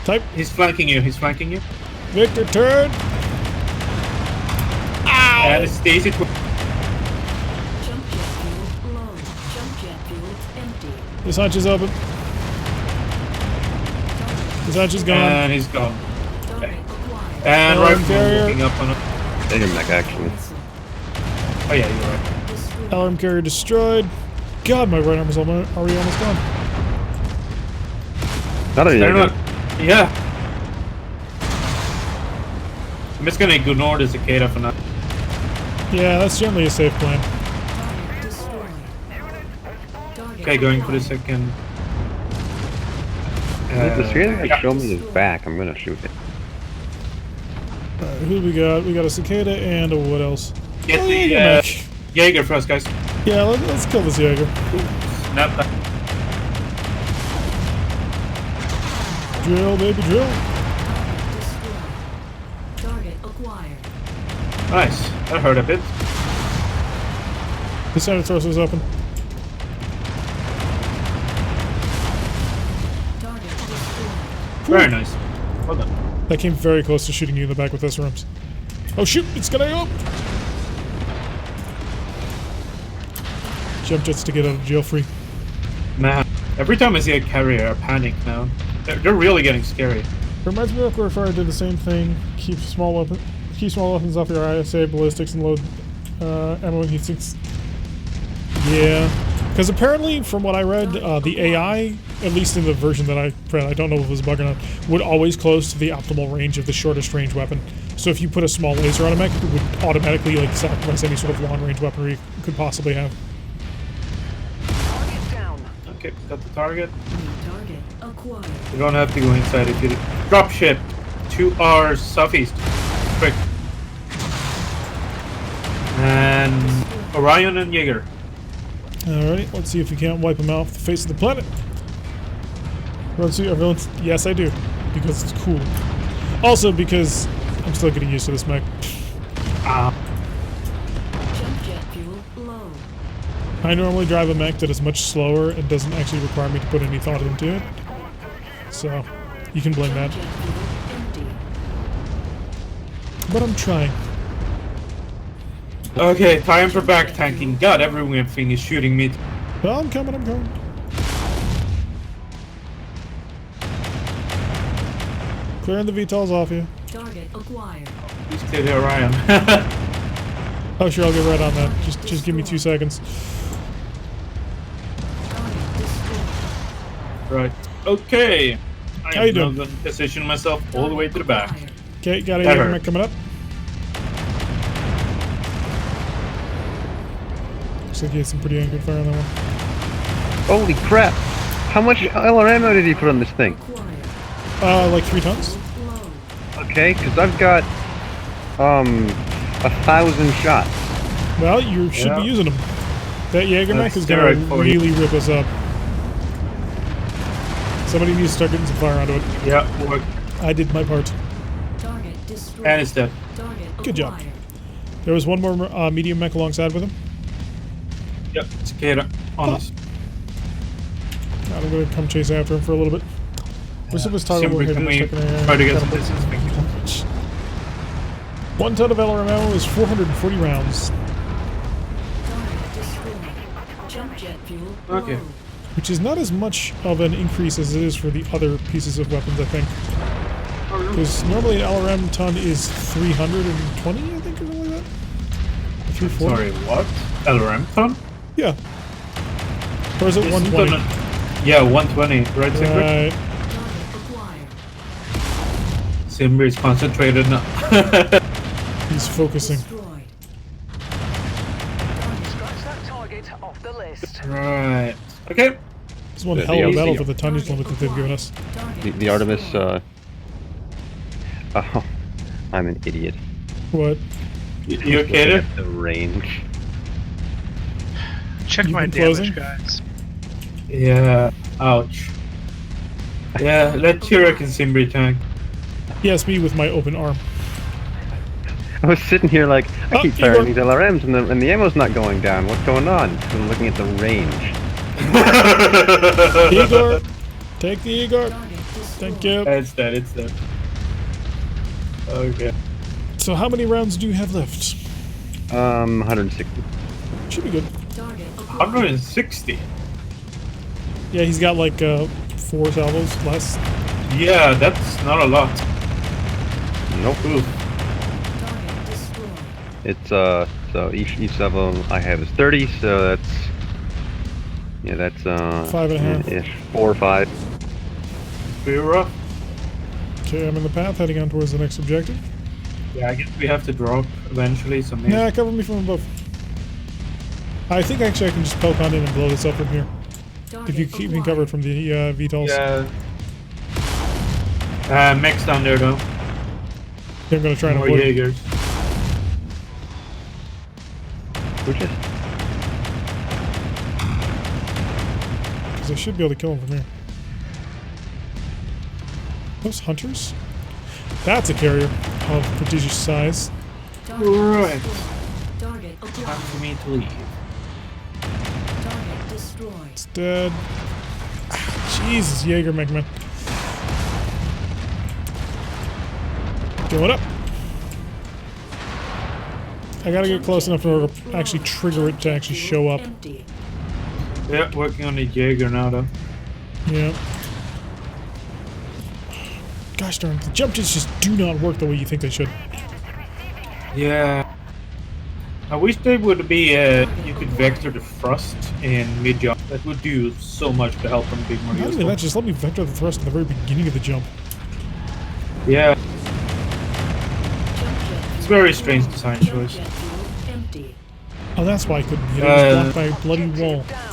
[SPEAKER 1] Type.
[SPEAKER 2] He's flanking you, he's flanking you.
[SPEAKER 1] Victor, turn.
[SPEAKER 2] And it's the easy
[SPEAKER 5] Jump jet fuel low. Jump jet fuel empty.
[SPEAKER 1] This hunch is open. This hunch is gone.
[SPEAKER 2] And he's gone.
[SPEAKER 5] Target acquired.
[SPEAKER 2] And
[SPEAKER 1] Alarm
[SPEAKER 2] rifle
[SPEAKER 1] carrier.
[SPEAKER 2] looking up on it.
[SPEAKER 4] Bigger mech, actually.
[SPEAKER 5] Missile
[SPEAKER 2] Oh yeah, you're right.
[SPEAKER 5] destroyed.
[SPEAKER 1] Alarm carrier destroyed. God, my right arm is already almost gone.
[SPEAKER 4] Not a
[SPEAKER 2] They're
[SPEAKER 4] Jaeger.
[SPEAKER 2] not. Yeah. I'm just gonna ignore the cicada for now.
[SPEAKER 1] Yeah, that's generally a safe plan.
[SPEAKER 5] Target destroyed. Target
[SPEAKER 2] Okay, going for the
[SPEAKER 5] acquired.
[SPEAKER 2] second.
[SPEAKER 4] If the Jaeger
[SPEAKER 2] yeah.
[SPEAKER 4] show me his back, I'm gonna shoot it.
[SPEAKER 1] Alright, who do we got? We got a cicada and a what else?
[SPEAKER 2] Get
[SPEAKER 1] Oh,
[SPEAKER 2] the
[SPEAKER 1] Jaeger mech.
[SPEAKER 2] Jaeger first, guys.
[SPEAKER 1] Yeah, let's kill this Jaeger.
[SPEAKER 2] Snap.
[SPEAKER 1] Drill, baby, drill.
[SPEAKER 5] Target destroyed. Target acquired.
[SPEAKER 2] Nice. That hurt a bit.
[SPEAKER 1] The center thruster is open.
[SPEAKER 5] Target destroyed.
[SPEAKER 2] Very nice. Well done.
[SPEAKER 1] That came very close to shooting you in the back with this rooms. Oh shoot, it's gonna go! Jump jets to get out of jail free.
[SPEAKER 2] Man, every time I see a carrier, I panic now. They're really getting scary.
[SPEAKER 1] Reminds me of MechWarrior did the same thing. Keep small weapons off your ISA ballistics and load ammo and heat sinks. Yeah, because apparently, from what I read, the AI, at least in the version that I read, I don't know if it was a bug or not, would always close to the optimal range of the shortest range weapon. So if you put a small laser on a mech, it would automatically like sacrifice any sort of long range weaponry you could possibly have.
[SPEAKER 2] Okay, got the target.
[SPEAKER 5] New target acquired.
[SPEAKER 2] You don't have to go inside if you do. Drop ship. 2 hours southeast. Quick. And Orion and Jaeger.
[SPEAKER 1] Alright, let's see if we can't wipe them off the face of the planet. Run suit our villains? Yes, I do. Because it's cool. Also because I'm still getting used to this mech.
[SPEAKER 2] Ah.
[SPEAKER 5] Jump jet fuel low.
[SPEAKER 1] I normally drive a mech that is much slower and doesn't actually require me to put any thought into it. So, you can blame that.
[SPEAKER 5] Jump jet fuel empty.
[SPEAKER 1] But I'm trying.
[SPEAKER 2] Okay, time for back tanking. God, everything is shooting me.
[SPEAKER 1] Well, I'm coming, I'm coming. Clearing the VTOLs off you.
[SPEAKER 5] Target acquired.
[SPEAKER 2] He's clear the Orion.
[SPEAKER 1] Oh sure, I'll get right on that. Just give me 2 seconds.
[SPEAKER 5] Target destroyed.
[SPEAKER 2] Right. Okay.
[SPEAKER 1] How
[SPEAKER 2] I
[SPEAKER 1] you
[SPEAKER 2] am now
[SPEAKER 1] doing?
[SPEAKER 2] going to position myself all the way to the back.
[SPEAKER 5] Acquired.
[SPEAKER 1] Okay, got a
[SPEAKER 2] That
[SPEAKER 1] Jaeger
[SPEAKER 2] hurt.
[SPEAKER 1] mech coming up. Looks like he had some pretty angry fire on that one.
[SPEAKER 4] Holy crap! How much LR ammo did he put on this thing?
[SPEAKER 5] Acquired.
[SPEAKER 1] Like 3 tons?
[SPEAKER 5] Low.
[SPEAKER 4] Okay, because I've got 1,000 shots.
[SPEAKER 1] Well, you should
[SPEAKER 2] Yeah.
[SPEAKER 1] be using them. That Jaeger mech
[SPEAKER 2] That's
[SPEAKER 1] is gonna
[SPEAKER 2] steroid for you.
[SPEAKER 1] really rip us up. Somebody needs to start getting some fire onto it.
[SPEAKER 2] Yeah, work.
[SPEAKER 1] I did my part.
[SPEAKER 5] Target destroyed.
[SPEAKER 2] And it's dead.
[SPEAKER 5] Target
[SPEAKER 1] Good job.
[SPEAKER 5] acquired.
[SPEAKER 1] There was one more medium mech alongside with him.
[SPEAKER 2] Yep, Cicada on us.
[SPEAKER 1] I'm gonna come chase after him for a little bit. Where's this toggle
[SPEAKER 2] Simba, can we
[SPEAKER 1] here?
[SPEAKER 2] try to get some distance? Thank you.
[SPEAKER 1] 1 ton of LRM ammo is 440 rounds,
[SPEAKER 5] Target destroyed. Jump jet fuel.
[SPEAKER 2] Okay.
[SPEAKER 5] low.
[SPEAKER 1] which is not as much of an increase as it is for the other pieces of weapons, I think. Because normally an LRM ton is 320, I think, or something like that. 340.
[SPEAKER 2] Sorry, what? LRM ton?
[SPEAKER 1] Yeah. Or is it 120?
[SPEAKER 2] Yeah, 120, right, Simba?
[SPEAKER 1] Right.
[SPEAKER 5] Target acquired.
[SPEAKER 2] Simba is concentrated now.
[SPEAKER 1] He's focusing.
[SPEAKER 5] Destroyed.
[SPEAKER 6] Scratch that target off the list.
[SPEAKER 2] Right. Okay.
[SPEAKER 1] This is one
[SPEAKER 4] The
[SPEAKER 1] hell of a
[SPEAKER 4] easy-
[SPEAKER 1] battle for the tonnage limit that they've given us.
[SPEAKER 5] Target
[SPEAKER 4] The Artemis.
[SPEAKER 5] destroyed.
[SPEAKER 4] Oh, I'm an idiot.
[SPEAKER 1] What?
[SPEAKER 2] You okay
[SPEAKER 4] Looking
[SPEAKER 2] there?
[SPEAKER 4] at the range.
[SPEAKER 3] Check
[SPEAKER 1] You've
[SPEAKER 3] my
[SPEAKER 1] been
[SPEAKER 3] damage,
[SPEAKER 1] closing?
[SPEAKER 3] guys.
[SPEAKER 2] Yeah. Ouch. Yeah, let Chirrut and Simba tank.
[SPEAKER 1] Yes, me with my open arm.
[SPEAKER 4] I was sitting here like, I
[SPEAKER 1] Oh,
[SPEAKER 4] keep
[SPEAKER 1] Igor.
[SPEAKER 4] firing these LRMs and the ammo's not going down. What's going on? So I'm looking at the range.
[SPEAKER 1] Igor! Take the Igor!
[SPEAKER 5] Target destroyed.
[SPEAKER 1] Thank you.
[SPEAKER 2] It's dead, it's dead. Okay.
[SPEAKER 1] So how many rounds do you have left?
[SPEAKER 4] 160.
[SPEAKER 1] Should be good.
[SPEAKER 5] Target acquired.
[SPEAKER 2] 160.
[SPEAKER 1] Yeah, he's got like 4 salvos less.
[SPEAKER 2] Yeah, that's not a lot.
[SPEAKER 4] Nope.
[SPEAKER 2] Ooh.
[SPEAKER 5] Target destroyed.
[SPEAKER 4] It's so each of them I have is 30, so that's that's
[SPEAKER 1] 5.5.
[SPEAKER 4] ish 4 or 5.
[SPEAKER 2] Pretty rough.
[SPEAKER 1] Okay, I'm in the path, heading on towards the next objective.
[SPEAKER 2] Yeah, I guess we have to drop eventually, so maybe.
[SPEAKER 1] Nah, cover me from above. I think actually I can just poke on in and blow this up from here.
[SPEAKER 5] Target
[SPEAKER 1] If you keep me
[SPEAKER 5] acquired.
[SPEAKER 1] covered from the VTOLs.
[SPEAKER 2] Yeah. Mech's down there though.
[SPEAKER 1] I'm gonna try and
[SPEAKER 2] More
[SPEAKER 1] avoid it.
[SPEAKER 2] Jaegers.
[SPEAKER 4] Which is
[SPEAKER 1] Because I should be able to kill him from here. Those hunters? That's a carrier of prodigious size.
[SPEAKER 5] Target
[SPEAKER 2] Right.
[SPEAKER 5] destroyed. Target
[SPEAKER 2] Time
[SPEAKER 5] acquired.
[SPEAKER 2] for me to leave.
[SPEAKER 5] Target destroyed.
[SPEAKER 1] It's dead. Ah, Jesus, Jaeger McMahon. Going up. I gotta get close enough in order to actually trigger it to actually show up.
[SPEAKER 5] Empty.
[SPEAKER 2] Yeah, working on the Jaeger now though.
[SPEAKER 1] Yeah. Gosh darn, the jump jets just do not work the way you think they should.
[SPEAKER 2] Yeah. I wish they would be, you could vector the thrust in mid-jump. That would do so much to help them be more
[SPEAKER 1] Not only
[SPEAKER 2] useful.
[SPEAKER 1] that, just let me vector the thrust at the very beginning of the jump.
[SPEAKER 2] Yeah,
[SPEAKER 5] Jump jet
[SPEAKER 2] it's
[SPEAKER 5] fuel
[SPEAKER 2] very
[SPEAKER 5] low.
[SPEAKER 2] strange design
[SPEAKER 5] Jump
[SPEAKER 2] choice.
[SPEAKER 5] jet fuel empty.
[SPEAKER 1] Oh, that's why I couldn't hit it. It was blocked by a bloody wall.
[SPEAKER 6] Down.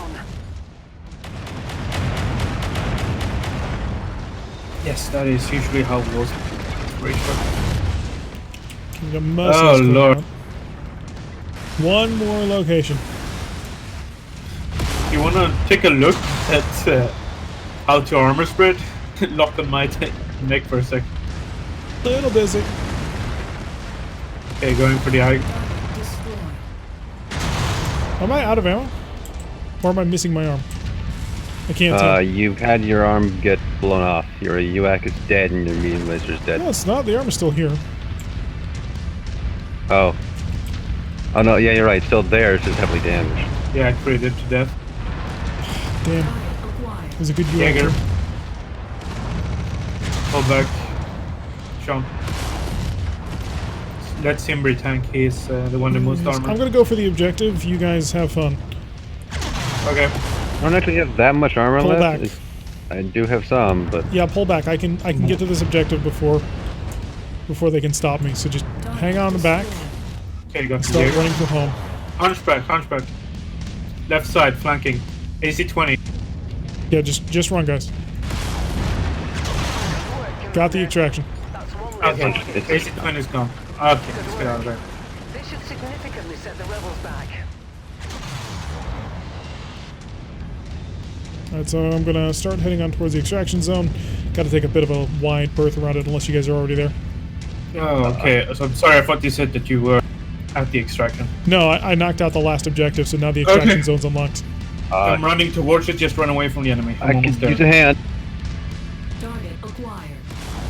[SPEAKER 2] Yes, that is usually how it was. Very short.
[SPEAKER 1] The Mercenaries
[SPEAKER 2] Oh,
[SPEAKER 1] going
[SPEAKER 2] Lord.
[SPEAKER 1] on. One more location.
[SPEAKER 2] If you want to take a look at how to armor spread, lock on my neck for a sec.
[SPEAKER 1] Little busy.
[SPEAKER 2] Okay, going for the eye.
[SPEAKER 5] Target destroyed.
[SPEAKER 1] Am I out of ammo? Or am I missing my arm? I can't tell.
[SPEAKER 4] you've had your arm get blown off. Your UAC is dead and your medium laser is dead.
[SPEAKER 1] No, it's not. The arm is still here.
[SPEAKER 4] Oh. Oh no, yeah, you're right. Still there. It's just heavily damaged.
[SPEAKER 2] Yeah, I critted to death.
[SPEAKER 1] Damn.
[SPEAKER 5] Target acquired.
[SPEAKER 1] It was a good
[SPEAKER 2] Jaeger.
[SPEAKER 1] UAC.
[SPEAKER 2] Hold back. Jump. Let Simbri tank. He's the one that most armor.
[SPEAKER 1] I'm gonna go for the objective. You guys have fun.
[SPEAKER 2] Okay.
[SPEAKER 4] I don't actually have that much armor
[SPEAKER 1] Pull
[SPEAKER 4] left.
[SPEAKER 1] back.
[SPEAKER 4] I do have some, but
[SPEAKER 1] Yeah, pull back. I can get to this objective before they can stop me. So just hang on the back.
[SPEAKER 2] Okay, got the
[SPEAKER 1] Start
[SPEAKER 2] Jaeger.
[SPEAKER 1] running for home.
[SPEAKER 2] Hunchback, hunchback. Left side, flanking. AC-20.
[SPEAKER 1] Yeah, just run, guys. Got the extraction.
[SPEAKER 6] That's one
[SPEAKER 2] Okay,
[SPEAKER 6] less.
[SPEAKER 2] AC-20 is gone. Okay, let's get out of there.
[SPEAKER 6] This should significantly set the rebels back.
[SPEAKER 1] Alright, so I'm gonna start heading on towards the extraction zone. Gotta take a bit of a wide berth around it unless you guys are already there.
[SPEAKER 2] Oh, okay. So I'm sorry. I thought you said that you were at the extraction.
[SPEAKER 1] No, I knocked out the last objective, so now the extraction zone's unlocked.
[SPEAKER 2] I'm running towards it. Just run away from the enemy.
[SPEAKER 4] I
[SPEAKER 2] I'm
[SPEAKER 4] can
[SPEAKER 2] almost there.
[SPEAKER 4] use a hand.
[SPEAKER 5] Target acquired.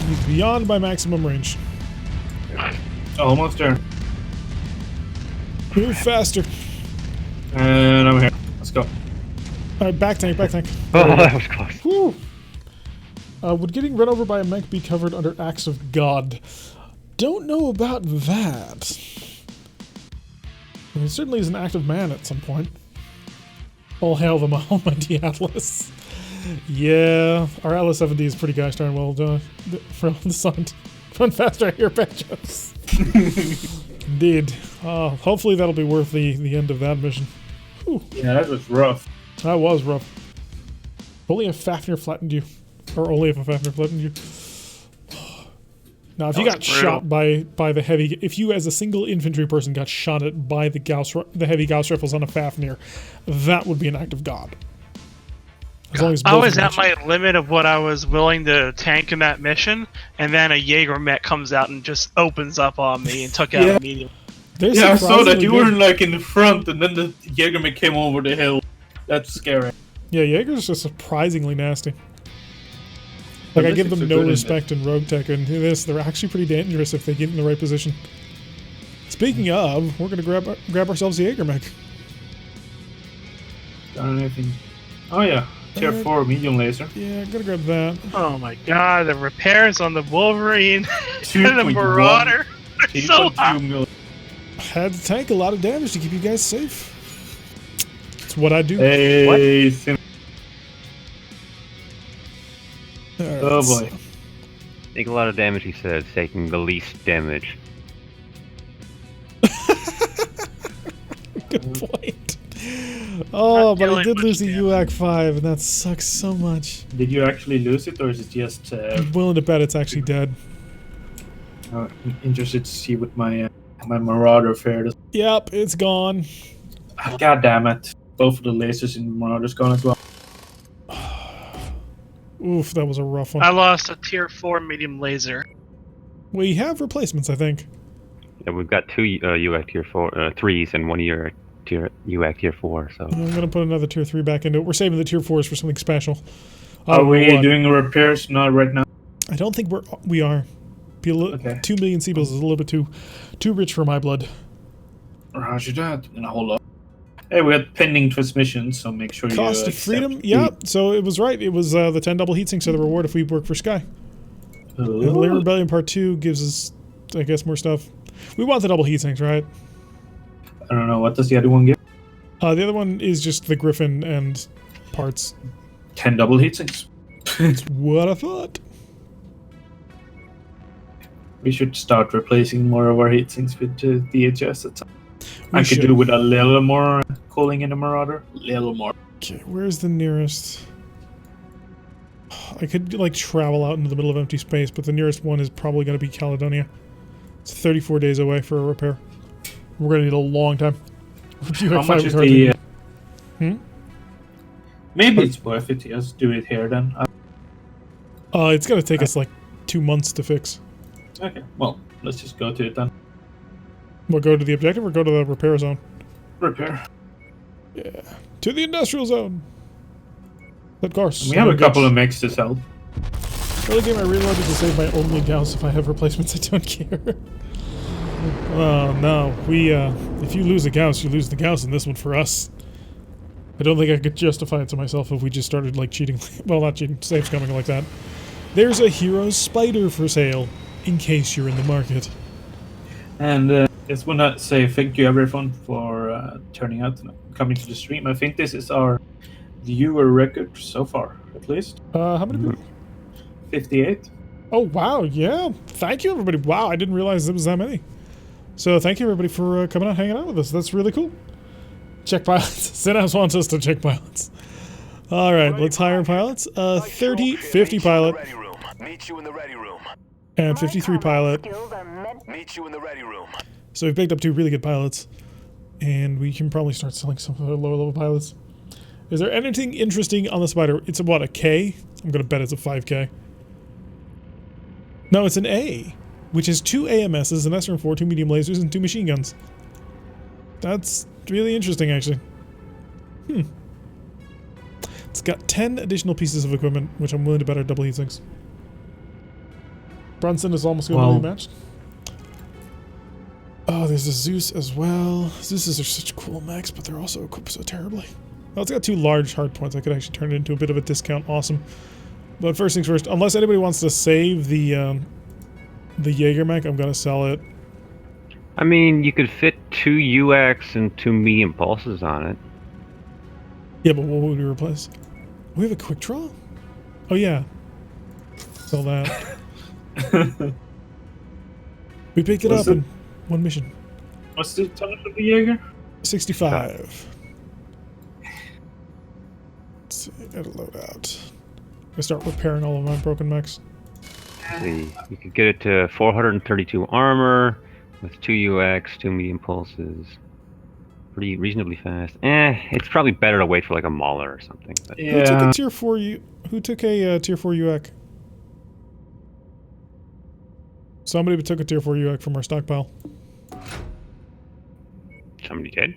[SPEAKER 1] He's beyond my maximum range.
[SPEAKER 2] Almost there.
[SPEAKER 1] Move faster.
[SPEAKER 2] And I'm here. Let's go.
[SPEAKER 1] Alright, back tank, back tank.
[SPEAKER 4] Oh, that was close.
[SPEAKER 1] Whew. Would getting run over by a mech be covered under acts of God? Don't know about that. I mean, it certainly is an act of man at some point. All hail the almighty Atlas. Yeah, our Atlas 7D is pretty gosh darn well done. Designed. Run faster at your benches. Indeed. Hopefully that'll be worth the end of that mission. Whew.
[SPEAKER 2] Yeah, that was rough.
[SPEAKER 1] That was rough. Only if Fafnir flattened you. Or only if a Fafnir flattened you. Now, if you got shot by the heavy... If you, as a single infantry person, got shot at by the heavy Gauss rifles on a Fafnir, that would be an act of God. As long as
[SPEAKER 3] I
[SPEAKER 1] both
[SPEAKER 3] was
[SPEAKER 1] of
[SPEAKER 3] at
[SPEAKER 1] them-
[SPEAKER 3] my limit of what I was willing to tank in that mission, and then a Jaeger mech comes out and just opens up on me and took out
[SPEAKER 2] Yeah.
[SPEAKER 3] immediately.
[SPEAKER 1] They're
[SPEAKER 2] Yeah, I saw that.
[SPEAKER 1] surprisingly
[SPEAKER 2] You
[SPEAKER 1] good.
[SPEAKER 2] were like in the front, and then the Jägerman came over the hill. That's scary.
[SPEAKER 1] Yeah, Jaeger's just surprisingly nasty. Like, I give them no respect in Rogue Tech, and this, they're actually pretty dangerous if they get in the right position. Speaking of, we're gonna grab ourselves a Jaeger mech.
[SPEAKER 2] Don't know anything. Oh yeah, tier 4 medium laser.
[SPEAKER 1] Yeah, gonna grab that.
[SPEAKER 3] Oh my god, the repairs on the Wolverine and the
[SPEAKER 2] 2.1.
[SPEAKER 3] Marauder are so
[SPEAKER 2] 2.2
[SPEAKER 3] high.
[SPEAKER 2] million.
[SPEAKER 1] Had to tank a lot of damage to keep you guys safe. It's what I do.
[SPEAKER 2] Hey,
[SPEAKER 1] Alright,
[SPEAKER 2] oh
[SPEAKER 1] so-
[SPEAKER 2] boy.
[SPEAKER 4] Take a lot of damage, he says, taking the least damage.
[SPEAKER 1] Good point. Oh,
[SPEAKER 3] Not
[SPEAKER 1] but I
[SPEAKER 3] dealing
[SPEAKER 1] did
[SPEAKER 3] much
[SPEAKER 1] lose the
[SPEAKER 3] damage.
[SPEAKER 1] UAC 5, and that sucks so much.
[SPEAKER 2] Did you actually lose it, or is it just?
[SPEAKER 1] I'm willing to bet it's actually dead.
[SPEAKER 2] I'm interested to see what my my Marauder fared.
[SPEAKER 1] Yep, it's gone.
[SPEAKER 2] God damn it! Both of the lasers in Marauder's gone as well.
[SPEAKER 1] Oof, that was a rough one.
[SPEAKER 3] I lost a tier 4 medium laser.
[SPEAKER 1] We have replacements, I think.
[SPEAKER 4] Yeah, we've got two UAC tier 4, 3s and one UAC tier 4, so...
[SPEAKER 1] I'm gonna put another tier 3 back into it. We're saving the tier 4s for something special.
[SPEAKER 2] Are we
[SPEAKER 1] What?
[SPEAKER 2] doing repairs? Not right now.
[SPEAKER 1] I don't think we are.
[SPEAKER 2] Okay.
[SPEAKER 1] 2 million Seabills is a little bit too rich for my blood.
[SPEAKER 2] Roger that. And hold up. Hey, we had pending transmissions, so make sure
[SPEAKER 1] Cost
[SPEAKER 2] you
[SPEAKER 1] of freedom?
[SPEAKER 2] accept
[SPEAKER 1] Yeah, so it was right. It was the 10 double heatsinks are the reward if we work for Sky.
[SPEAKER 2] the-
[SPEAKER 1] And the Lair Rebellion Part 2 gives us, I guess, more stuff. We want the double heatsinks, right?
[SPEAKER 2] I don't know. What does the other one give?
[SPEAKER 1] The other one is just the Griffin and parts.
[SPEAKER 2] 10 double heatsinks.
[SPEAKER 1] That's what I thought.
[SPEAKER 2] We should start replacing more of our heatsinks with DHS.
[SPEAKER 1] We
[SPEAKER 2] I
[SPEAKER 1] should.
[SPEAKER 2] could do with a little more cooling in the Marauder. Little more.
[SPEAKER 1] Okay, where's the nearest? I could, like, travel out into the middle of empty space, but the nearest one is probably going to be Caledonia. It's 34 days away for a repair. We're going to need a long time.
[SPEAKER 2] How much is the...
[SPEAKER 1] Hmm?
[SPEAKER 2] Maybe it's worth it. Just do it here then.
[SPEAKER 1] It's going to take us, like, 2 months to fix.
[SPEAKER 2] Okay, well, let's just go to it then.
[SPEAKER 1] We'll go to the objective or go to the repair zone?
[SPEAKER 2] Repair.
[SPEAKER 1] Yeah. To the industrial zone! Of course.
[SPEAKER 2] We have a couple of mechs to sell.
[SPEAKER 1] Early game I reloaded to save my only Gauss. If I have replacements, I don't care. Oh, no. If you lose a Gauss, you lose the Gauss in this one for us. I don't think I could justify it to myself if we just started, like, cheating. Well, not cheating. Saves coming like that. There's a Hero's Spider for sale, in case you're in the market.
[SPEAKER 2] And just want to say thank you everyone for turning out and coming to the stream. I think this is our viewer record so far, at least.
[SPEAKER 1] How many people?
[SPEAKER 2] 58.
[SPEAKER 1] Oh, wow, yeah. Thank you, everybody. Wow, I didn't realize there was that many. So thank you, everybody, for coming out, hanging out with us. That's really cool. Check pilots. Synapse wants us to check pilots. All right, let's hire pilots. 30, 50 pilot,
[SPEAKER 7] Meet you in the ready room.
[SPEAKER 1] and 53 pilot.
[SPEAKER 7] Meet you in the ready room.
[SPEAKER 1] So we've picked up 2 really good pilots, and we can probably start selling some of the lower level pilots. Is there anything interesting on the Spider? It's a, what, a K? I'm going to bet it's a 5K. No, it's an A. which is 2 AMSs, an SRM-4, 2 medium lasers, and 2 machine guns. That's really interesting, actually. It's got 10 additional pieces of equipment, which I'm willing to bet are double heatsinks. Brunson is almost going to be matched. Oh, there's a Zeus as well. Zeuses are such cool mechs, but they're also equipped so terribly. Well, it's got 2 large hard points. I could actually turn it into a bit of a discount. Awesome. But first things first, unless anybody wants to save the Jaeger mech, I'm going to sell it.
[SPEAKER 4] I mean, you could fit 2 UX and 2 medium pulses on it.
[SPEAKER 1] Yeah, but what would we replace? We have a quick draw? Oh, yeah. Sell that. We picked it up in 1 mission.
[SPEAKER 2] What's the tonnage of the Jaeger?
[SPEAKER 1] 65. Let's see, gotta load out. I start repairing all of my broken mechs.
[SPEAKER 4] Let's see, you could get it to 432 armor with 2 UX, 2 medium pulses. Pretty reasonably fast. It's probably better to wait for like a Mauler or something. But.
[SPEAKER 1] Yeah. Who took a tier 4 Who took a tier 4 UX? Somebody took a tier 4 UX from our stockpile.
[SPEAKER 4] Somebody did?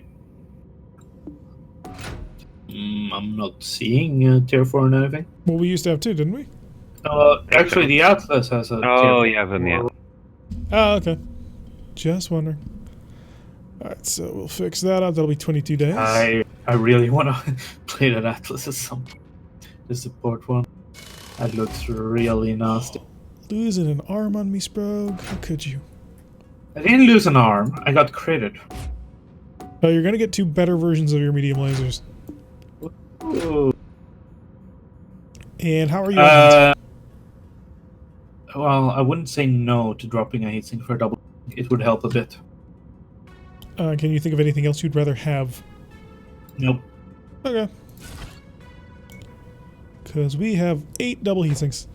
[SPEAKER 2] I'm not seeing tier 4 and anything.
[SPEAKER 1] Well, we used to have 2, didn't we?
[SPEAKER 2] Actually, the Atlas has a
[SPEAKER 4] Oh,
[SPEAKER 2] tier
[SPEAKER 4] yeah, but yeah.
[SPEAKER 1] Oh, okay. Just wondering. Alright, so we'll fix that up. That'll be 22 days.
[SPEAKER 2] I really want to play that Atlas at some point. The support one. That looks really nasty.
[SPEAKER 1] Losing an arm on me, Sprog? How could you?
[SPEAKER 2] I didn't lose an arm. I got critted.
[SPEAKER 1] Oh, you're gonna get 2 better versions of your medium lasers.
[SPEAKER 2] Ooh.
[SPEAKER 1] And how are you?
[SPEAKER 2] Well, I wouldn't say no to dropping a heatsink for a double. It would help a bit.
[SPEAKER 1] Can you think of anything else you'd rather have?
[SPEAKER 2] Nope.
[SPEAKER 1] Okay. Because we have 8 double heatsinks.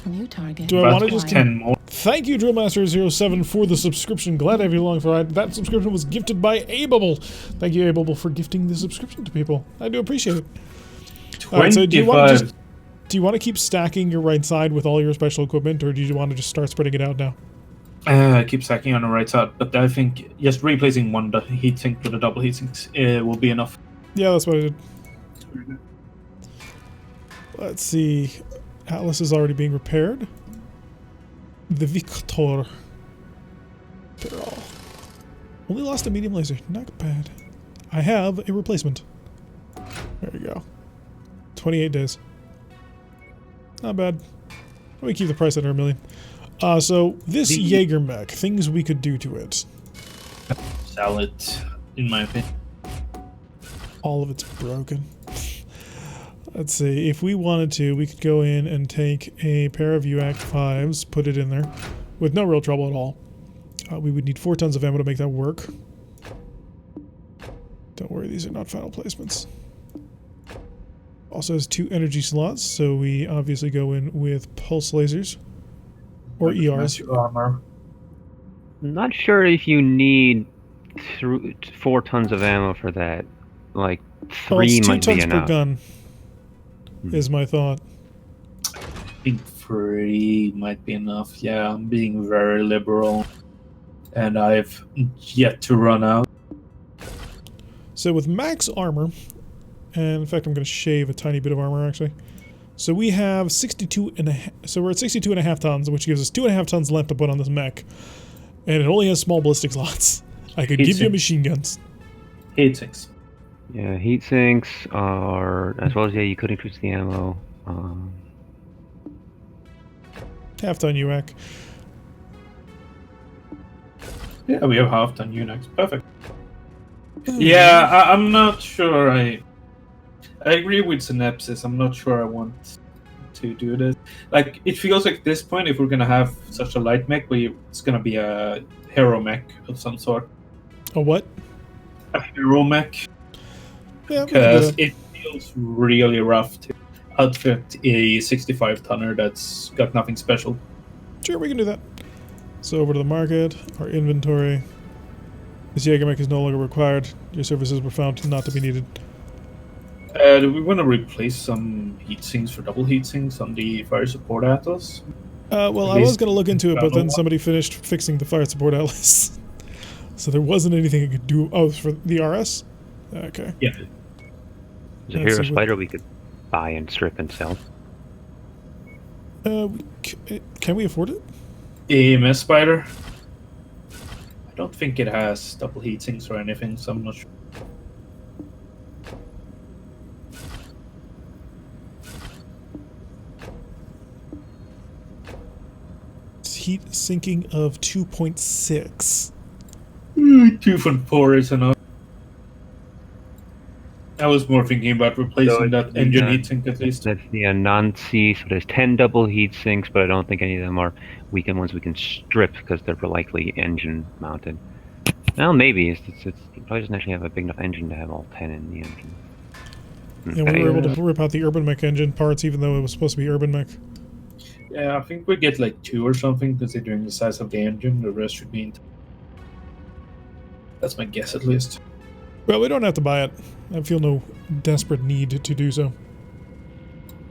[SPEAKER 5] New target.
[SPEAKER 1] Do I want to just
[SPEAKER 2] 10 more?
[SPEAKER 1] Thank you, Drillmaster07, for the subscription. Glad to have you along for ride. That subscription was gifted by Abel. Thank you, Abel, for gifting the subscription to people. I do appreciate it. Alright, so do you want to keep stacking your right side with all your special equipment, or do you want to just start spreading it out now?
[SPEAKER 2] Keep stacking on the right side, but I think just replacing one heatsink with a double heatsink will be enough.
[SPEAKER 1] Yeah, that's what I did. Let's see. Atlas is already being repaired. The Victor. They're all. Only lost a medium laser. Not bad. I have a replacement. There you go. 28 days. Not bad. Let me keep the price under $1 million. So this Jaeger mech, things we could do to it.
[SPEAKER 2] Sell it, in my opinion.
[SPEAKER 1] All of it's broken. Let's see, if we wanted to, we could go in and take a pair of UAC 5s, put it in there, with no real trouble at all. We would need 4 tons of ammo to make that work. Don't worry, these are not final placements. Also has 2 energy slots, so we obviously go in with pulse lasers. Or ERs.
[SPEAKER 2] Armor.
[SPEAKER 4] Not sure if you need 4 tons of ammo for that. Like, 3
[SPEAKER 1] it's 2
[SPEAKER 4] might be
[SPEAKER 1] tons
[SPEAKER 4] enough.
[SPEAKER 1] per gun, is my thought.
[SPEAKER 2] I think 3 might be enough. Yeah, I'm being very liberal. And I've yet to run out.
[SPEAKER 1] So with max armor, and in fact I'm going to shave a tiny bit of armor actually. So we have 62.5, so we're at 62.5 tons, which gives us 2.5 tons left to put on this mech. And it only has small ballistic slots. I could give you machine guns.
[SPEAKER 2] Heatsinks.
[SPEAKER 4] Yeah, heat sinks are, as well as, yeah, you could increase the ammo.
[SPEAKER 1] Half-ton UAC.
[SPEAKER 2] Yeah, we have half-ton Unix. Perfect. Yeah, I'm not sure I agree with Synapsis. I'm not sure I want to do this. Like, it feels like at this point, if we're gonna have such a light mech, it's gonna be a hero mech of some sort.
[SPEAKER 1] A what?
[SPEAKER 2] A hero mech.
[SPEAKER 1] Yeah,
[SPEAKER 2] Because it feels really rough to outfit a 65-tonner that's got nothing special.
[SPEAKER 1] Sure, we can do that. So over to the market, our inventory. This Jaeger mech is no longer required. Your services were found not to be needed.
[SPEAKER 2] Do we want to replace some heatsinks for double heatsinks on the fire support Atlas?
[SPEAKER 1] Well, I was going to look into it, but then somebody finished fixing the fire support atlas. So there wasn't anything I could do. Oh, for the RS? Okay.
[SPEAKER 2] Yeah.
[SPEAKER 4] There's a hero spider we could buy and strip and sell.
[SPEAKER 1] Can we afford it?
[SPEAKER 2] EMS spider. I don't think it has double heat sinks or anything, so I'm not sure.
[SPEAKER 1] Heat sinking of 2.6.
[SPEAKER 2] 2.4 is enough. I was more thinking about replacing that engine heatsink at least.
[SPEAKER 4] That's the non-C, so there's 10 double heat sinks, but I don't think any of them are weekend ones we can strip because they're likely engine mounted. Well, maybe. It probably doesn't actually have a big enough engine to have all 10 in the engine.
[SPEAKER 1] Yeah, we were able to rip out the Urban Mech engine parts even though it was supposed to be Urban Mech.
[SPEAKER 2] Yeah, I think we get like 2 or something considering the size of the engine. The rest should be in. That's my guess at least.
[SPEAKER 1] Well, we don't have to buy it. I feel no desperate need to do so.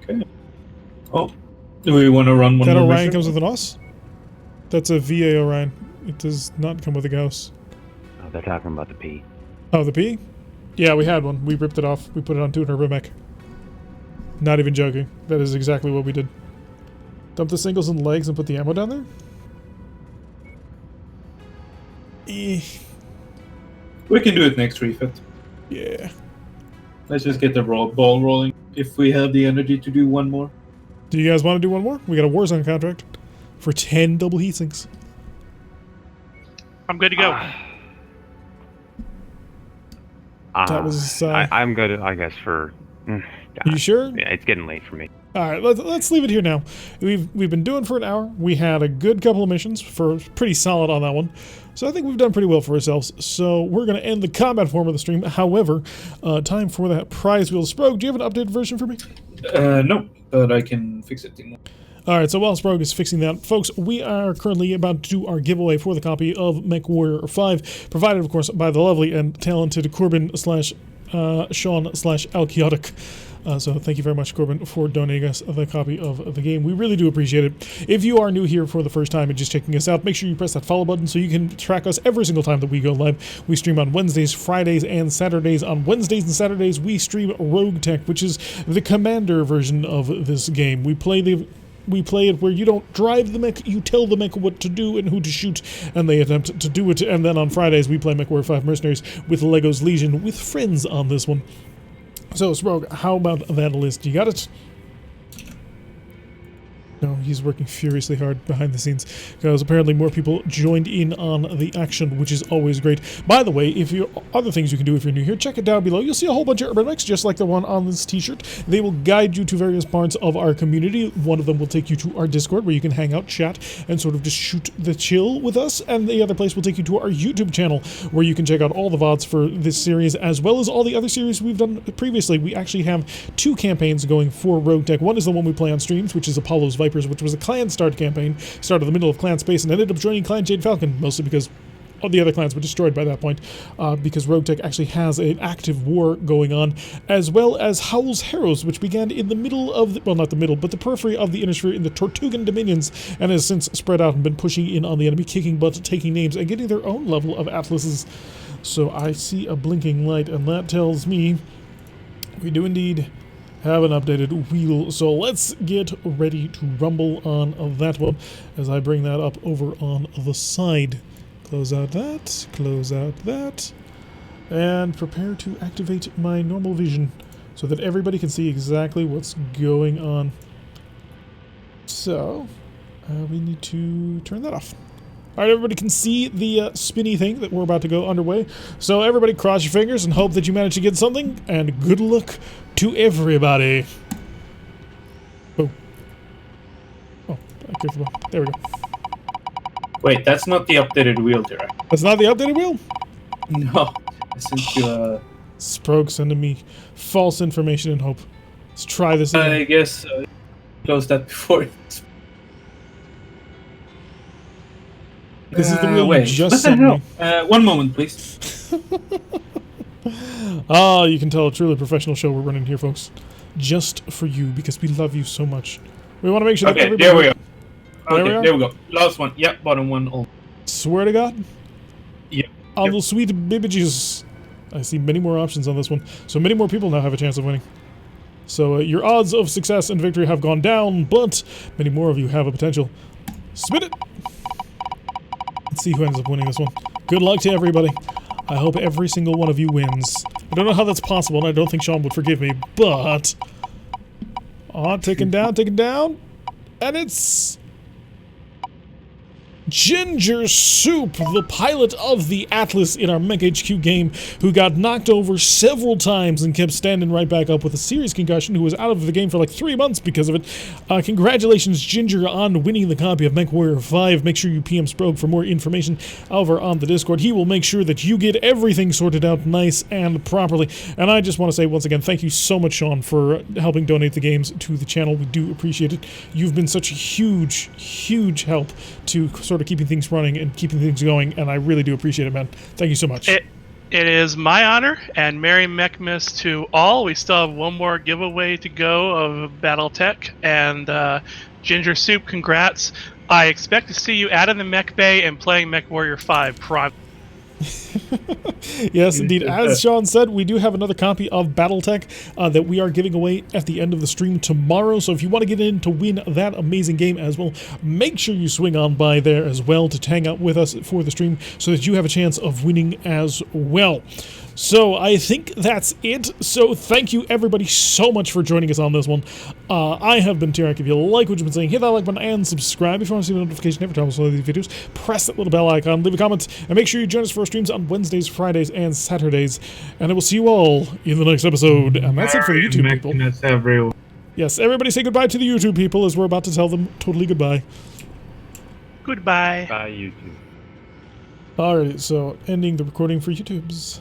[SPEAKER 2] Okay. Oh, do we want to run one
[SPEAKER 1] that
[SPEAKER 2] more
[SPEAKER 1] Orion
[SPEAKER 2] mission?
[SPEAKER 1] comes with an OS? That's a VA Orion. It does not come with a Gauss.
[SPEAKER 4] Oh, they're talking about the P.
[SPEAKER 1] Oh, the P? Yeah, we had one. We ripped it off. We put it onto an Urban Mech. Not even joking. That is exactly what we did. Dump the singles and legs and put the ammo down there?
[SPEAKER 2] We can do it next refit.
[SPEAKER 1] Yeah.
[SPEAKER 2] Let's just get the ball rolling. If we have the energy to do one more.
[SPEAKER 1] Do you guys want to do one more? We got a Warzone contract for 10 double heat sinks.
[SPEAKER 3] I'm good to go.
[SPEAKER 1] That was.
[SPEAKER 4] I'm good, I guess, for.
[SPEAKER 1] You sure?
[SPEAKER 4] Yeah, it's getting late for me.
[SPEAKER 1] All right, let's leave it here now. We've been doing for an hour. We had a good couple of missions for pretty solid on that one. So I think we've done pretty well for ourselves. So we're going to end the combat form of the stream. However, time for that prize wheel. Sprogue, do you have an updated version for me?
[SPEAKER 2] No, but I can fix it.
[SPEAKER 1] All right, so while Sprogue is fixing that, folks, we are currently about to do our giveaway for the copy of MechWarrior 5, provided, of course, by the lovely and talented Corbin slash Sean slash Alchiotic. So thank you very much, Corbin, for donating us the copy of the game. We really do appreciate it. If you are new here for the first time and just checking us out, make sure you press that follow button so you can track us every single time that we go live. We stream on Wednesdays, Fridays, and Saturdays. On Wednesdays and Saturdays, we stream Rogue Tech, which is the Commander version of this game. We play it where you don't drive the mech, you tell the mech what to do and who to shoot, and they attempt to do it. And then on Fridays, we play MechWarrior 5 Mercenaries with Lego's Legion with friends on this one. So, Sprogue, how about that list? You got it? No, he's working furiously hard behind the scenes because apparently more people joined in on the action, which is always great. By the way, if you other things you can do if you're new here, check it down below. You'll see a whole bunch of urban mechs just like the one on this t-shirt. They will guide you to various parts of our community. One of them will take you to our Discord where you can hang out, chat, and sort of just shoot the chill with us. And the other place will take you to our YouTube channel where you can check out all the VODs for this series as well as all the other series we've done previously. We actually have 2 campaigns going for Rogue Tech. One is the one we play on streams, which is Apollo's Vipers, which was a clan start campaign, started in the middle of Clan Space and ended up joining Clan Jade Falcon, mostly because all the other clans were destroyed by that point, because Rogue Tech actually has an active war going on, as well as Howl's Harrows, which began in the middle of, well, not the middle, but the periphery of the Innisphere in the Tortugan Dominions, and has since spread out and been pushing in on the enemy, kicking butt, taking names, and getting their own level of atlases. So I see a blinking light, and that tells me we do indeed have an updated wheel. So let's get ready to rumble on that one as I bring that up over on the side. Close out that, and prepare to activate my normal vision so that everybody can see exactly what's going on. So we need to turn that off. All right, everybody can see the spinny thing that we're about to go underway. So everybody cross your fingers and hope that you manage to get something, and good luck to everybody. Oh. Oh, careful. There we go.
[SPEAKER 2] Wait, that's not the updated wheel, Derek.
[SPEAKER 1] That's not the updated wheel?
[SPEAKER 2] No. I sent you
[SPEAKER 1] Sprogue sending me false information and hope. Let's try this again.
[SPEAKER 2] I guess close that before.
[SPEAKER 1] This is the wheel
[SPEAKER 2] wait,
[SPEAKER 1] you just
[SPEAKER 2] what
[SPEAKER 1] sent
[SPEAKER 2] the
[SPEAKER 1] me.
[SPEAKER 2] hell? 1 moment, please.
[SPEAKER 1] Ah, you can tell a truly professional show we're running here, folks. Just for you, because we love you so much. We want to make sure that
[SPEAKER 2] Okay,
[SPEAKER 1] everybody...
[SPEAKER 2] there we go.
[SPEAKER 1] There we
[SPEAKER 2] Okay,
[SPEAKER 1] are.
[SPEAKER 2] there we go. Last one. Yep, bottom one. Oh,
[SPEAKER 1] Swear to God.
[SPEAKER 2] yep.
[SPEAKER 1] On
[SPEAKER 2] Yep.
[SPEAKER 1] the sweet babages. I see many more options on this one. So many more people now have a chance of winning. So your odds of success and victory have gone down, but many more of you have a potential. Spin it! Let's see who ends up winning this one. Good luck to everybody. I hope every single one of you wins. I don't know how that's possible, and I don't think Sean would forgive me, but... Aw, taken down. And it's... Ginger Soup, the pilot of the Atlas in our Mech HQ game, who got knocked over several times and kept standing right back up with a serious concussion, who was out of the game for like 3 months because of it. Congratulations, Ginger, on winning the copy of MechWarrior 5. Make sure you PM Sprogue for more information over on the Discord. He will make sure that you get everything sorted out nice and properly. And I just want to say once again, thank you so much, Sean, for helping donate the games to the channel. We do appreciate it. You've been such a huge, huge help to sort of keeping things running and keeping things going, and I really do appreciate it, man. Thank you so much.
[SPEAKER 3] It is my honor, and Merry Mechmas to all. We still have one more giveaway to go of BattleTech, and Ginger Soup, congrats. I expect to see you out in the Mech Bay and playing MechWarrior 5.
[SPEAKER 1] Yes, indeed. As Sean said, we do have another copy of BattleTech that we are giving away at the end of the stream tomorrow. So if you want to get in to win that amazing game as well, make sure you swing on by there as well to hang out with us for the stream so that you have a chance of winning as well. So I think that's it. So thank you everybody so much for joining us on this one. I have been Tarek. If you like what you've been saying, hit that like button and subscribe. If you want to see a notification every time I upload these videos, press that little bell icon, leave a comment, and make sure you join us for our streams on Wednesdays, Fridays, and Saturdays. And I will see you all in the next episode. And that's it for the YouTube people. Yes, everybody say goodbye to the YouTube people as we're about to tell them totally goodbye.
[SPEAKER 3] Goodbye.
[SPEAKER 4] Bye, YouTube.
[SPEAKER 1] Alright, so ending the recording for YouTubes.